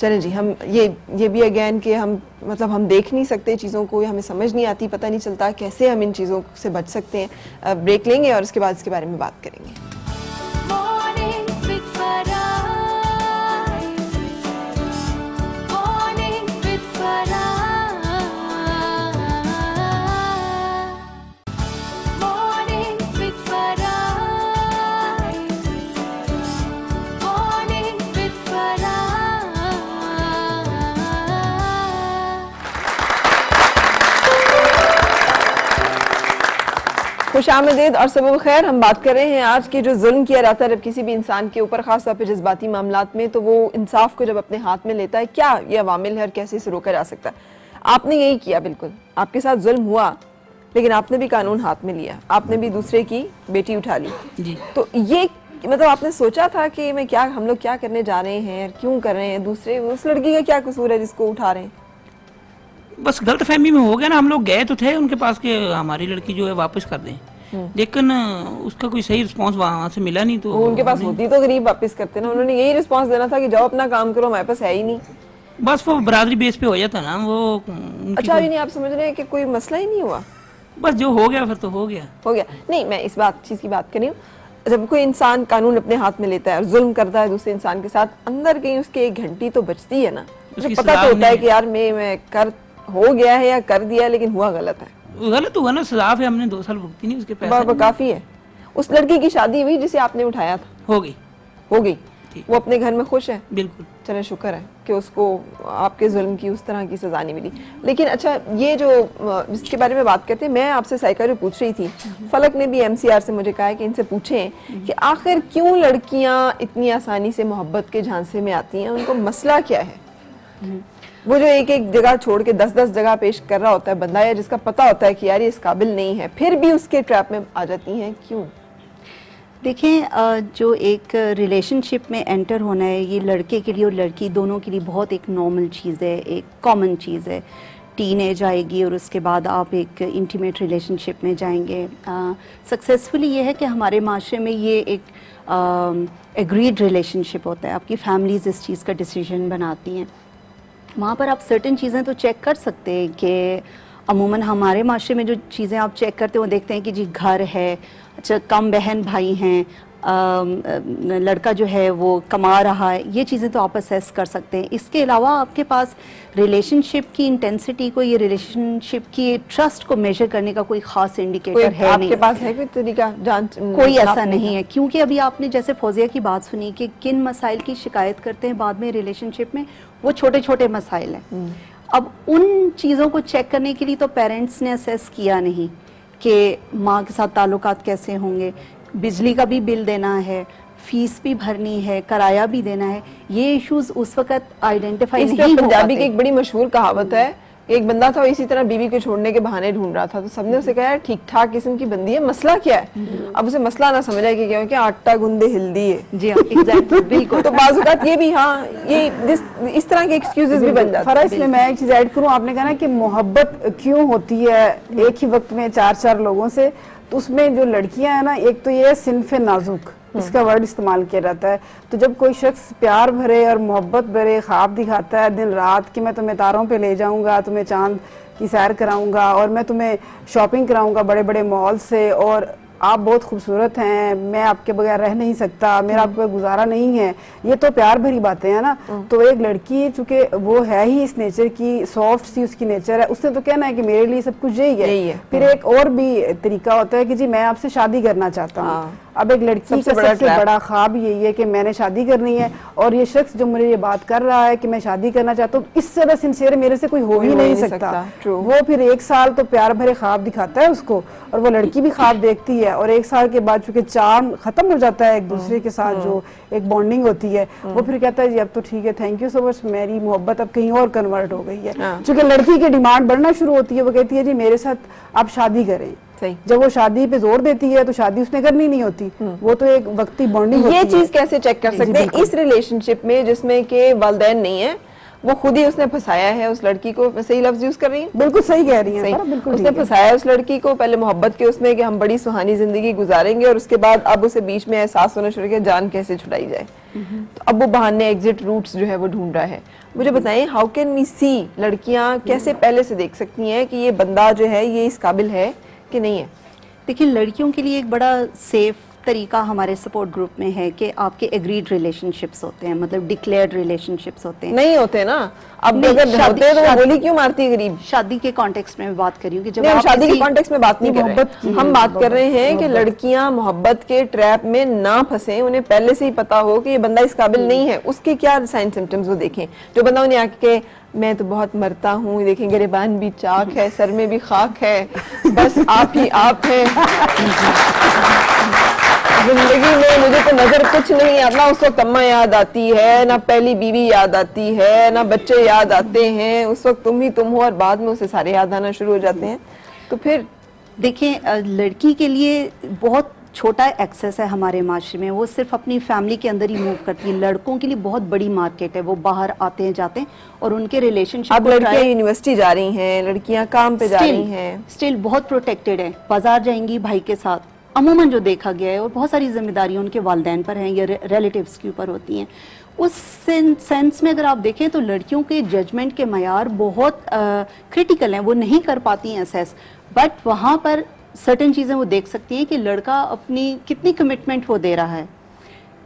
चलें जी, हम ये भी अगेन कि हम मतलब हम देख नहीं सकते चीज़ों को, या हमें समझ नहीं आती, पता नहीं चलता कैसे हम इन चीज़ों से बच सकते हैं। ब्रेक लेंगे और उसके बाद इसके बारे में बात करेंगे। Morning with Farah. Morning with Farah. Morning with Farah. Morning with Farah. खुशामदीद और सबब खैर। हम बात कर रहे हैं आज की जो जुल्म किया जाता है जब किसी भी इंसान के ऊपर, खास तौर पे जज्बाती मामलात में, तो वो इंसाफ को जब अपने हाथ में लेता है, क्या ये अवामिल है और कैसे इसे रोका जा सकता है। आपने यही किया, बिल्कुल आपके साथ जुल्म हुआ, लेकिन आपने भी कानून हाथ में लिया, आपने भी दूसरे की बेटी उठा ली जी। तो ये मतलब आपने सोचा था कि मैं क्या, हम लोग क्या करने जा रहे हैं, क्यों कर रहे हैं, दूसरे उस लड़की का क्या कसूर है जिसको उठा रहे हैं? बस गलत फहमी में हो गया ना। हम लोग गए तो थे उनके पास कि हमारी लड़की जो है वापस कर दें, लेकिन उसका कोई सही रिस्पांस वहाँ से मिला नहीं। तो वो उनके पास होती तो गरीब वापस करते ना, उन्होंने यही रिस्पांस देना था कि जाओ अपना काम करो, हमारे पास है ही नहीं। बस वो बरादरी बेस पे हो जाता ना वो। अच्छा, ये नहीं आप समझ रहे हैं कि कोई मसला ही नहीं हुआ? बस जो हो गया फिर तो हो गया। हो गया नहीं, मैं इस चीज की बात कर रही हूँ, जब कोई इंसान कानून अपने हाथ में लेता है और जुल्म करता है दूसरे इंसान के साथ, अंदर कहीं उसके एक घंटी तो बचती है ना, उसे उसकी पता सजा तो होता है नहीं कि यार मैं कर हो गया है या कर दिया, लेकिन हुआ गलत है। गलत हुआ ना, सजा है, हमने 2 साल भुगती नहीं, उसके पैसे काफी है। उस लड़की की शादी हुई जिसे आपने उठाया था? हो गई। हो गई। वो अपने घर में खुश है? बिल्कुल। चले, शुक्र है कि उसको आपके जुल्म की उस तरह की सजा नहीं मिली। लेकिन अच्छा, ये जो जिसके बारे में बात करते हैं, मैं आपसे साइकारी पूछ रही थी, फलक ने भी MCR से मुझे कहा है कि इनसे पूछें कि आखिर क्यों लड़कियां इतनी आसानी से मोहब्बत के झांसे में आती हैं, उनको मसला क्या है? वो जो एक एक जगह छोड़ के 10-10 जगह पेश कर रहा होता है बंदा, या जिसका पता होता है कि यार ये इस काबिल नहीं है, फिर भी उसके ट्रैप में आ जाती हैं, क्यों? देखिए, जो एक रिलेशनशिप में एंटर होना है, ये लड़के के लिए और लड़की दोनों के लिए बहुत एक नॉर्मल चीज़ है, एक कॉमन चीज़ है। टीनेज आएगी और उसके बाद आप एक इंटीमेट रिलेशनशिप में जाएंगे। सक्सेसफुली ये है कि हमारे माशरे में ये एक एग्रीड रिलेशनशिप होता है। आपकी फैमिलीज इस चीज़ का डिसीजन बनाती हैं। वहाँ पर आप सर्टेन चीज़ें तो चेक कर सकते हैं कि अमूमन हमारे माशरे में जो चीज़ें आप चेक करते हो, वो देखते हैं कि जी घर है, अच्छा कम बहन भाई हैं, लड़का जो है वो कमा रहा है, ये चीज़ें तो आप असेस कर सकते हैं। इसके अलावा आपके पास रिलेशनशिप की इंटेंसिटी को, ये रिलेशनशिप की ट्रस्ट को मेजर करने का कोई ख़ास इंडिकेटर है आपके नहीं। पास है कोई तरीका जांच? कोई ऐसा नहीं है, क्योंकि अभी आपने जैसे फौजिया की बात सुनी कि किन मसाइल की शिकायत करते हैं बाद में रिलेशनशिप में, वो छोटे छोटे मसाइल हैं। अब उन चीज़ों को चेक करने के लिए तो पेरेंट्स ने असेस किया नहीं कि माँ के साथ ताल्लुकात कैसे होंगे, बिजली का भी बिल देना है, फीस भी भरनी है, किराया भी देना है, ये इश्यूज उस वक्त आइडेंटिफाई नहीं हो पंजाबी की पाते। एक बड़ी मशहूर कहावत है, एक बंदा था, इसी तरह बीवी को छोड़ने के बहाने ढूंढ रहा था, तो सबने उसे कहा ठीक ठाक किस्म की बंदी है, मसला क्या है? अब उसे मसला ना समझ आए कि क्या है कि आटा गूंदे हिल्दी है। जी हाँ, एग्जैक्टली, बिल्कुल। तो बाज़ औक़ात ये भी, हाँ, ये इस तरह के एक्सक्यूजेस भी बन जाते फरा, हैं। इसमें मैं एक चीज ऐड करूं, आपने कहा ना कि मोहब्बत क्यों होती है एक ही वक्त में 4-4 लोगों से, तो उसमें जो लड़कियां हैं ना, एक तो ये सिनफे नाजुक, इसका वर्ड इस्तेमाल किया जाता है। तो जब कोई शख्स प्यार भरे और मोहब्बत भरे ख्वाब दिखाता है दिन रात कि मैं तुम्हें तारों पे ले जाऊंगा, तुम्हें चांद की सैर कराऊंगा और मैं तुम्हें शॉपिंग कराऊंगा बड़े बड़े मॉल से, और आप बहुत खूबसूरत हैं, मैं आपके बगैर रह नहीं सकता, मेरा आपके बगैर गुजारा नहीं है, ये तो प्यार भरी बातें हैं ना। तो एक लड़की चूंकि वो है ही इस नेचर की, सॉफ्ट सी उसकी नेचर है, उसने तो कहना है कि मेरे लिए सब कुछ यही है। फिर एक और भी तरीका होता है कि जी मैं आपसे शादी करना चाहता हूँ। अब एक लड़की का सबसे बड़ा सबसे trap। बड़ा ख्वाब यही है कि मैंने शादी करनी है, और ये शख्स जो मुझे ये बात कर रहा है कि मैं शादी करना चाहता हूँ, इससे ज्यादा सिंसियर मेरे से कोई हो ही नहीं सकता। True। वो फिर 1 साल तो प्यार भरे ख्वाब दिखाता है उसको, और वो लड़की भी ख्वाब देखती है, और 1 साल के बाद चूंकि चार्म खत्म हो जाता है एक दूसरे के साथ, जो एक बॉन्डिंग होती है, वो फिर कहता है जी अब तो ठीक है, थैंक यू सो मच, मेरी मोहब्बत अब कहीं और कन्वर्ट हो गई है। चूंकि लड़की की डिमांड बढ़ना शुरू होती है, वो कहती है जी मेरे साथ आप शादी करें। सही। जब वो शादी पे जोर देती है तो शादी उसने करनी नहीं होती, वो तो एक वक्ती बॉन्डिंग होती ये है। चीज कैसे चेक कर सकते हैं इस रिलेशनशिप में जिसमें के वालिदैन नहीं है, वो खुद ही उसने फंसाया है उस लड़की को? मैं सही लफ्ज यूज कर रही हूँ? बिल्कुल सही कह रही हैं, सही। बिल्कुल उसने ठीक है। फंसाया उस लड़की को पहले मोहब्बत के उसमें कि हम बड़ी सुहानी जिंदगी गुजारेंगे, और उसके बाद अब उसे बीच में एहसास होना शुरू किया जान कैसे छुड़ाई जाए। तो अब वो बहाने एग्जिट रूट्स जो है वो ढूंढ रहा है। मुझे बताएं, हाउ कैन वी सी, लड़कियां कैसे पहले से देख सकती हैं कि ये बंदा जो है ये इस काबिल है कि नहीं है? देखिए, लड़कियों के लिए एक बड़ा सेफ तरीका हमारे सपोर्ट ग्रुप में है कि आपके एग्रीड रिलेशनशिप्स होते हैं, मतलब डिक्लेयर्ड रिलेशनशिप्स होते हैं। नहीं होते ना, अब नहीं, अगर शादी- होते तो वो शादी- गोली क्यों मारती है गरीब? शादी के कॉन्टेक्स्ट में मैं बात कर रही हूँ कि जब नहीं, हम आप शादी के किसी- कॉन्टेक्स्ट में बात नहीं कर रहे, हम बात कर रहे हैं कि लड़कियां मोहब्बत के ट्रैप में ना फंसे, उन्हें पहले से ही पता हो कि ये बंदा इस काबिल नहीं है। उसके क्या साइन सिम्टम्स वो देखें? जो बंदा उन्हें आके मैं तो बहुत मरता हूँ, देखें गिरेबान भी चाक है, सर में भी खाक है, बस आप ही आप हैं, जिंदगी में मुझे तो नजर कुछ नहीं आता, उस वक्त अम्मा याद आती है, ना पहली बीवी याद आती है, ना बच्चे याद आते हैं, उस वक्त तुम ही तुम हो, और बाद में उसे सारे याद आना शुरू हो जाते हैं। तो फिर देखिए, लड़की के लिए बहुत छोटा एक्सेस है हमारे माशरे में, वो सिर्फ अपनी फैमिली के अंदर ही मूव करती है। लड़कों के लिए बहुत बड़ी मार्केट है, वो बाहर आते हैं जाते हैं और उनके रिलेशनशिप। अब लड़कियां यूनिवर्सिटी जा रही हैं, लड़कियां काम पे जा रही हैं, स्टिल बहुत प्रोटेक्टेड है, बाजार जाएंगी भाई के साथ, अमूमन जो देखा गया है, और बहुत सारी जिम्मेदारियां उनके वालिदैन पर हैं या रिलेटिव्स के ऊपर होती हैं। उस सेंस में अगर आप देखें तो लड़कियों के जजमेंट के मयार बहुत क्रिटिकल हैं, वो नहीं कर पाती हैं असेस, बट वहाँ पर सर्टेन चीज़ें वो देख सकती हैं कि लड़का अपनी कितनी कमिटमेंट वो दे रहा है,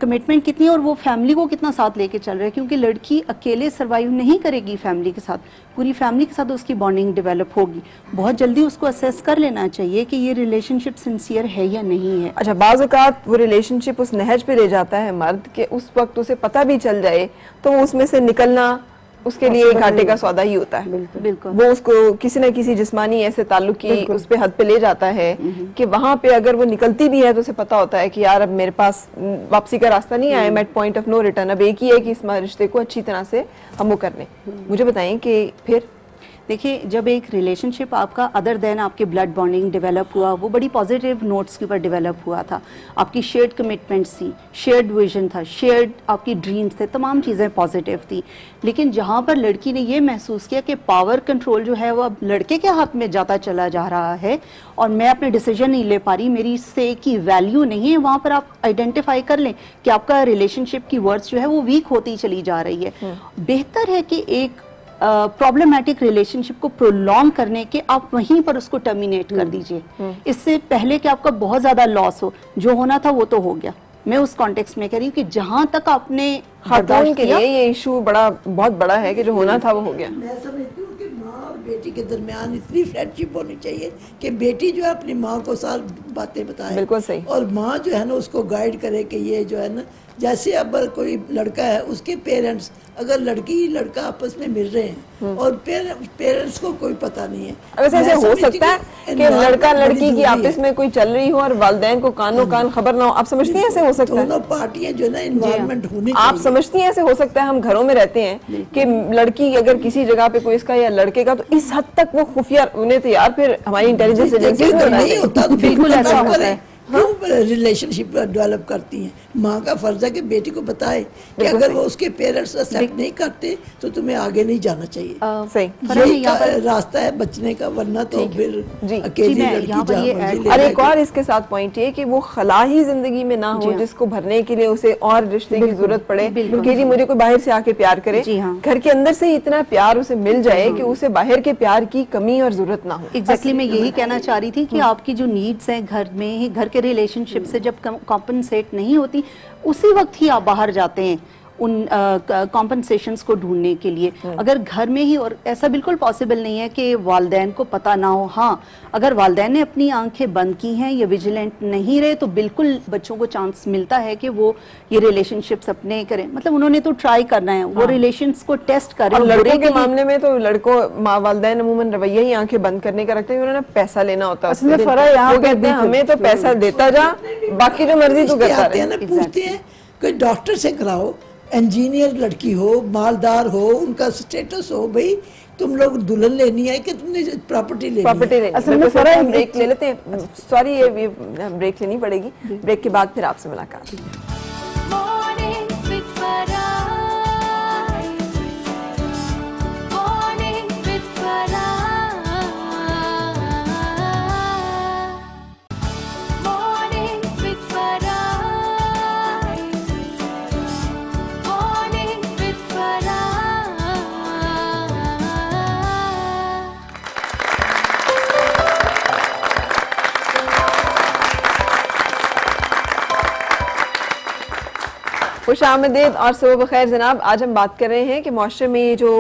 कमिटमेंट कितनी, और वो फैमिली को कितना साथ लेके चल रहा है, क्योंकि लड़की अकेले सरवाइव नहीं करेगी फैमिली के साथ, पूरी फैमिली के साथ उसकी बॉन्डिंग डेवलप होगी। बहुत जल्दी उसको असेस कर लेना चाहिए कि ये रिलेशनशिप सिंसियर है या नहीं है। अच्छा, बाज़ औक़ात वो रिलेशनशिप उस नहज पे ले जाता है मर्द के, उस वक्त उसे पता भी चल जाए तो उसमें से निकलना उसके लिए घाटे का सौदा ही होता है। बिल्कुल। वो उसको किसी न किसी जिस्मानी ऐसे ताल्लुक की उस पे हद पे ले जाता है कि वहां पे अगर वो निकलती भी है तो उसे पता होता है कि यार अब मेरे पास वापसी का रास्ता नहीं आया, at point of no return, अब एक ही है कि इस रिश्ते को अच्छी तरह से हम वो कर लें। मुझे बताएं कि फिर देखिए, जब एक रिलेशनशिप आपका अदर देन आपके ब्लड बॉन्डिंग डेवलप हुआ, वो बड़ी पॉजिटिव नोट्स के ऊपर डेवलप हुआ था, आपकी शेयर्ड कमिटमेंट्स थी, शेयर्ड विजन था, शेयर्ड आपकी ड्रीम्स थे, तमाम चीज़ें पॉजिटिव थी। लेकिन जहाँ पर लड़की ने ये महसूस किया कि पावर कंट्रोल जो है वो अब लड़के के हाथ में जाता चला जा रहा है और मैं अपने डिसीजन नहीं ले पा रही, मेरी से की वैल्यू नहीं है, वहाँ पर आप आइडेंटिफाई कर लें कि आपका रिलेशनशिप की वर्ड्स जो है वो वीक होती चली जा रही है। बेहतर है कि एक प्रॉब्लमैटिक रिलेशनशिप को प्रोलॉन्ग करने के आप वहीं पर उसको टर्मिनेट कर दीजिए, इससे पहले कि आपका बहुत ज्यादा लॉस हो। जो होना था वो तो हो गया। मैं उस कॉन्टेक्स्ट में कह रही हूँ कि जहां तक आपने खातून के लिए ये इशू बहुत बड़ा है कि जो होना था वो हो गया। मैं समझती हूँ कि माँ और बेटी के दरमियान इतनी फ्रेंडशिप होनी चाहिए कि बेटी जो है अपनी माँ को सारी बातें बताए, बिल्कुल सही, और माँ जो है ना उसको गाइड करे कि ये जो है ना, जैसे अब कोई लड़का है उसके पेरेंट्स, अगर लड़की लड़का आपस में मिल रहे हैं और पेरेंट्स को कोई पता नहीं है, वैसे ऐसे हो सकता है कि लड़का लड़की की आपस में कोई चल रही हो और वालिदैन को कानो कान खबर ना हो। आप समझती हैं ऐसे हो सकता है? दोनों पार्टियां जो है ना इन्वॉल्वमेंट होनी आप चाहिए। समझती हैं ऐसे हो सकता है? हम घरों में रहते हैं कि लड़की अगर किसी जगह पे कोई इसका या लड़के का, तो इस हद तक वो खुफिया उन्हें तो यार फिर हमारी इंटेलिजेंस एजेंसी नहीं होता तो बिल्कुल ऐसा होता है। क्यों रिलेशनशिप डेवलप करती हैं? माँ का फर्ज है कि बेटी को बताए कि अगर वो उसके पेरेंट्स एक्सेप्ट नहीं करते तो तुम्हें आगे नहीं जाना चाहिए। सही, यही रास्ता है बचने का, वरना तो फिर अकेली लड़की जा। और एक और इसके साथ पॉइंट ये कि वो खला ही जिंदगी में ना हो जिसको भरने के लिए उसे और रिश्ते की जरूरत पड़े कि जी मुझे कोई बाहर से आके प्यार करे। घर के अंदर से ही इतना प्यार उसे मिल जाए कि उसे बाहर के प्यार की कमी और जरूरत ना हो। एग्जैक्टली मैं यही कहना चाह रही थी कि आपकी जो नीड्स हैं घर में ही, घर के रिलेशनशिप से जब कॉम्पनसेट नहीं होती, उसी वक्त ही आप बाहर जाते हैं, उन कॉम्पनसेशंस को ढूंढने के लिए। अगर घर में ही, और ऐसा बिल्कुल पॉसिबल नहीं है कि वालिदैन को पता ना हो, हाँ अगर वालिदैन ने अपनी आंखें बंद की हैं या विजिलेंट नहीं रहे तो बिल्कुल बच्चों को चांस मिलता है कि वो ये रिलेशनशिप्स अपने करें। मतलब उन्होंने तो ट्राई करना है, वो रिलेशंस को टेस्ट करें। और लड़कों के मामले में तो लड़कों वालिदैन अमूमन रवैया ही आंखें बंद करने का रखते हैं, उन्होंने पैसा लेना होता है। असली फर्क यहाँ वो कहते हैं हमें तो पैसा देता जा, बाकी जो मर्जी तू करता आते हैं ना, पूछते हैं कोई डॉक्टर से कराओ, इंजीनियर लड़की हो, मालदार हो, उनका स्टेटस हो, भाई तुम लोग दुल्हन लेनी है कि तुमने प्रॉपर्टी लेनी है। असल में फर्क ब्रेक ले लेते हैं, सॉरी ये ब्रेक लेनी पड़ेगी, ब्रेक के बाद फिर आपसे मुलाकात। Morning with Farah. Morning with Farah. Morning with Farah. Morning with Farah. खुश आमदीद और सुबह बखैर जनाब। आज हम बात कर रहे हैं कि माशरे में ये जो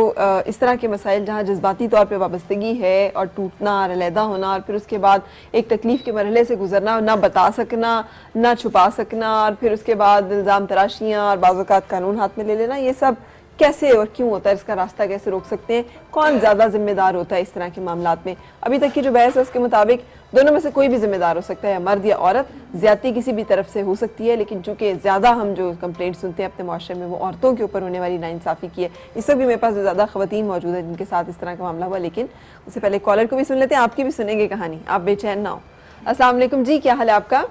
इस तरह के मसाइल जहाँ जज्बाती तौर पे वाबस्तगी है और टूटना और अलहदा होना और फिर उसके बाद एक तकलीफ के मरहले से गुजरना, ना बता सकना ना छुपा सकना और फिर उसके बाद इल्ज़ाम तराशियाँ और बाज़ औक़ात कानून हाथ में ले लेना, ये सब कैसे और क्यों होता है, इसका रास्ता कैसे रोक सकते हैं, कौन ज़्यादा जिम्मेदार होता है इस तरह के मामलात में। अभी तक की जो बहस है उसके मुताबिक दोनों में से कोई भी जिम्मेदार हो सकता है, मर्द या औरत। ज्यादती किसी भी तरफ से हो सकती है, लेकिन चूंकि ज़्यादा हम जो कंप्लेंट सुनते हैं अपने माशरे में वो औरतों के ऊपर होने वाली नाइंसाफ़ी की है। इस वक्त भी मेरे पास ज़्यादा ख़वातीन मौजूद है जिनके साथ इस तरह का मामला हुआ, लेकिन उससे पहले कॉलर को भी सुन लेते हैं, आपकी भी सुनेंगे कहानी, आप बेचैन ना हो। अस्सलाम वालेकुम जी, क्या हाल है आपका?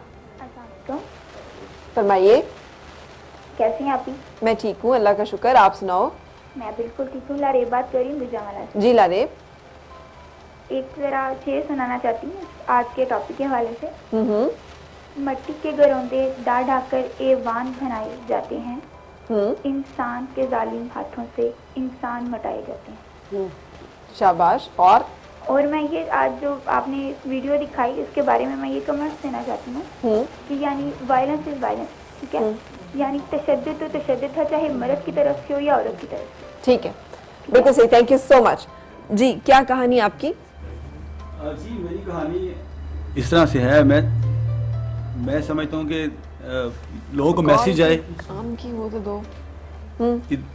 फरमाइए। कैसी हैं आप? मैं ठीक हूँ, अल्लाह का शुक्र, आप सुनाओ। मैं बिल्कुल ठीक हूँ। लारेब बात कर रही हूँ गुजरावाला से। जी लारेब। एक जरा शेर सुनाना चाहती हूँ आज के टॉपिक के हवाले से। मट्टी के घरौंदे दाढ़ ढाकर एवान बनाए जाते हैं, इंसान के जालिम हाथों से इंसान मटाए जाते हैं। शाबाश। और मैं ये आज जो आपने वीडियो दिखाई इसके बारे में मैं ये कमेंट्स देना चाहती हूँ कि यानी वायलेंस इज वायलेंस, ठीक है, यानी तशद्दुद तो तशद्दुद है, चाहे मर्द की तरफ से हो या औरत की तरफ से। ठीक है, बिल्कुल सही, थैंक यू सो मच। जी क्या कहानी आपकी? जी मेरी कहानी इस तरह से है, मैं समझता हूँ कि लोगों को मैसेज आए। आम की वो तो दो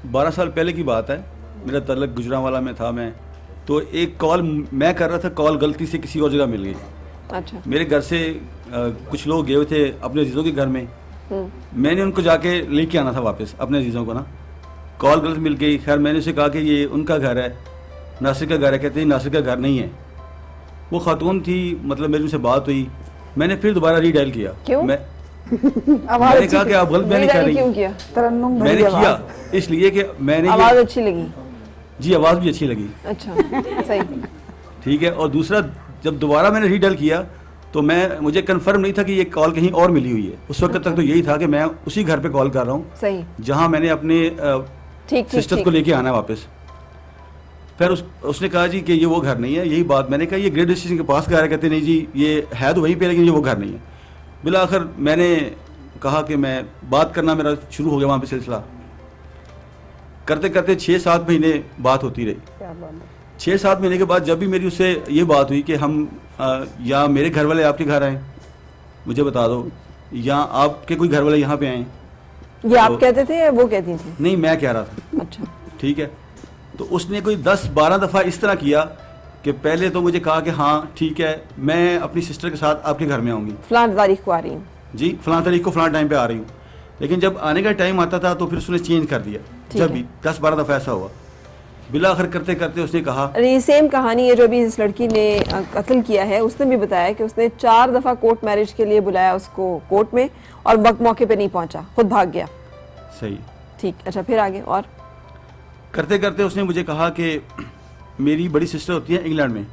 12 साल पहले की बात है, मेरा तल्लक गुजरांवाला में था मैं, तो एक कॉल मैं कर रहा था, कॉल गलती से किसी और जगह मिल गई। अच्छा। मेरे घर से कुछ लोग गए हुए थे अपने अजीज़ों के घर में, मैंने उनको जाके लेके आना था वापस अपने अजीज़ों को ना, कॉल गलत मिल गई। खैर मैंने उसे कहा कि ये उनका घर है, नासिर का घर है। कहते हैं नासिर का घर नहीं है। वो खातून थी, मतलब मेरी उनसे बात हुई, मैंने फिर दोबारा रीडायल किया। क्यों? मैंने कहा कि आप गलत मैंने कर रही, मैंने किया इसलिए कि मैंने आवाज़ अच्छी लगी। जी आवाज़ भी अच्छी लगी। अच्छा सही, ठीक है। और दूसरा जब दोबारा मैंने रीडायल किया तो मुझे कंफर्म नहीं था कि ये कॉल कहीं और मिली हुई है। उस वक्त तक तो यही था कि मैं उसी घर पे कॉल कर रहा हूँ, सही, जहाँ मैंने अपने सिस्टर को लेके आना है वापस। फिर उसने कहा जी कि ये वो घर नहीं है, यही बात। मैंने कहा ये ग्रेट स्टेशन के पास घर है। कहते नहीं जी ये है तो वहीं पे, लेकिन ये वो घर नहीं है। बिला आखिर मैंने कहा कि मैं बात करना मेरा शुरू हो गया वहाँ पे सिलसिला। करते करते 6-7 महीने बात होती रही। 6-7 महीने के बाद जब भी मेरी उससे ये बात हुई कि हम या मेरे घर वाले आपके घर आए मुझे बता दो, या आपके कोई घर वाले यहाँ पे आए, ये आप कहते थे या वो कहती थी? नहीं मैं कह रहा था। अच्छा ठीक है। तो उसने कोई 10-12 दफ़ा इस तरह किया कि पहले तो मुझे कहा कि हाँ ठीक है मैं अपनी सिस्टर के साथ आपके घर में आऊँगी, फलां तारीख को आ रही हूँ। जी फलां तारीख को फलां टाइम पे आ रही हूँ। लेकिन जब आने का टाइम आता था तो फिर उसने चेंज कर दिया। जब भी 10-12 दफ़ा ऐसा हुआ, बिला आखिर करते करते उसने कहा। ये सेम कहानी है जो अभी इस लड़की ने कत्ल किया है, उसने भी बताया कि उसने 4 दफ़ा कोर्ट मैरिज के लिए बुलाया उसको कोर्ट में और वक्त मौके पे नहीं पहुंचा, खुद भाग गया। सही, ठीक। अच्छा फिर आगे? और करते करते उसने मुझे कहा कि मेरी बड़ी सिस्टर होती है इंग्लैंड में,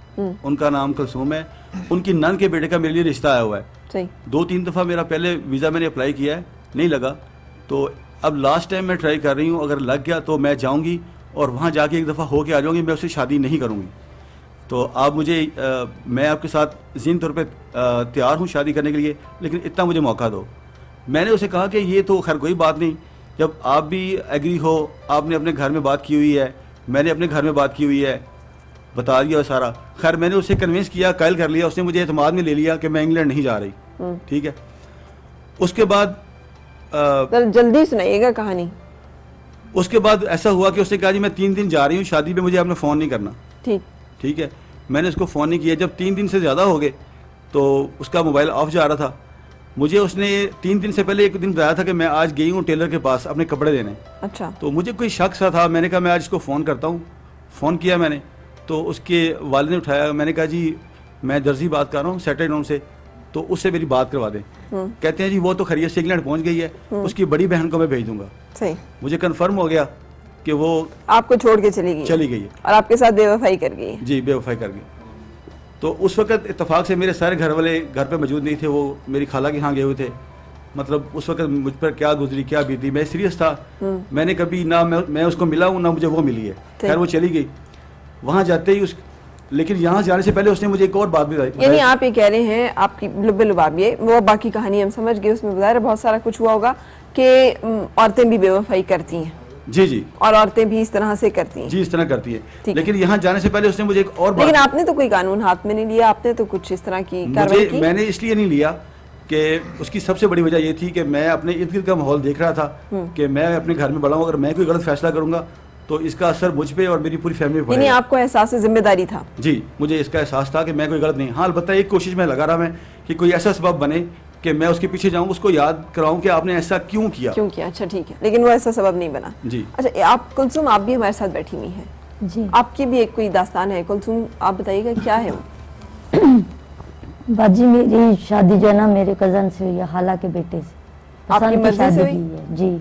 उनका नाम कुलसूम है, उनकी नन के बेटे का मेरे लिए रिश्ता आया हुआ है। सही। 2-3 दफ़ा मेरा पहले वीज़ा मैंने अप्लाई किया है, नहीं लगा, तो अब लास्ट टाइम मैं ट्राई कर रही हूँ, अगर लग गया तो मैं जाऊँगी और वहाँ जाके एक दफ़ा होके आ जाऊँगी, मैं उससे शादी नहीं करूँगी। तो आप मुझे मैं आपके साथ ज़िन तौर पे तैयार हूँ शादी करने के लिए, लेकिन इतना मुझे मौका दो। मैंने उसे कहा कि ये तो खैर कोई बात नहीं, जब आप भी एग्री हो, आपने अपने घर में बात की हुई है, मैंने अपने घर में बात की हुई है, बता दिया सारा। खैर मैंने उसे कन्विंस किया, कायल कर लिया, उसने मुझे एतमाद में ले लिया कि मैं इंग्लैंड नहीं जा रही। ठीक है, उसके बाद जल्दी सुनाइएगा कहानी। उसके बाद ऐसा हुआ कि उसने कहा जी मैं 3 दिन जा रही हूँ शादी पे, मुझे आपने फ़ोन नहीं करना। ठीक है, मैंने उसको फ़ोन नहीं किया। जब 3 दिन से ज़्यादा हो गए तो उसका मोबाइल ऑफ जा रहा था। मुझे उसने 3 दिन से पहले एक दिन बताया था कि मैं आज गई हूँ टेलर के पास अपने कपड़े देने। अच्छा। तो मुझे कोई शक सा था, मैंने कहा मैं आज इसको फ़ोन करता हूँ। फ़ोन किया मैंने, तो उसके वालिद ने उठाया। मैंने कहा जी मैं दर्जी बात कर रहा हूँ सैटरडे टाउन से, तो उससे मेरी बात करवा दें। कहते हैं जी वो तो खैरियत से इंग्लैंड पहुँच गई है, उसकी बड़ी बहन को मैं भेज दूंगा। सही। मुझे कन्फर्म हो गया कि वो आपको छोड़ के चली गई है और आपके साथ बेवफाई कर गई है। जी, बेवफाई कर गई। तो उस वक्त इत्तेफाक से मेरे सारे घर वाले घर पे मौजूद नहीं थे, वो मेरी खाला के यहाँ गए हुए थे। मतलब उस वक्त मुझ पर क्या गुजरी, क्या बीती, मैं सीरियस था। मैंने कभी ना मैं उसको मिला हूँ ना मुझे वो मिली है। खैर वो चली गई। वहाँ जाते ही लेकिन यहाँ जाने से पहले उसने मुझे एक और बात भी बताई। यानी आप ये कह रहे हैं, आपकी लुबाबिये वो बाकी कहानी हम समझ गए, उसमें बताया बहुत सारा कुछ हुआ होगा कि औरतें भी बेवफाई करती हैं। जी जी, और औरतें भी इस तरह से करती हैं। जी, इस तरह करती है। लेकिन यहाँ जाने से पहले उसने मुझे एक और लेकिन आपने तो कोई कानून हाथ में नहीं लिया, आपने तो कुछ इस तरह की कार्रवाई की? मैंने इसलिए नहीं लिया कि उसकी सबसे बड़ी वजह ये थी कि मैं अपने इर्द गिर्द का माहौल देख रहा था कि मैं अपने घर में बड़ा हूँ, अगर मैं कोई गलत फैसला करूंगा तो इसका असर मुझ पे और मेरी पूरी फैमिली पर पड़ेगा। आपको एहसास जिम्मेदारी था? जी, मुझे इसका एहसास था कि मैं कोई गलत नहीं। हाँ, अलबत्ता एक कोशिश में लगा रहा मैं कि कोई ऐसा सबब बने कि मैं उसके पीछे जाऊं, उसको याद कराऊं कि आपने ऐसा क्यों किया। अच्छा ठीक है, लेकिन वो ऐसा सबब नहीं बना। जी। अच्छा, आप कुलसुम, आप भी हमारे साथ बैठी हुई हैं जी, आपकी भी एक कोई दास्तान है। कुलसुम, आप बताइएगा क्या है वो? बाजी, मेरी शादी जो है ना मेरे कजन से हुई है, खाला के बेटे से। आपकी मर्जी से हुई? जी।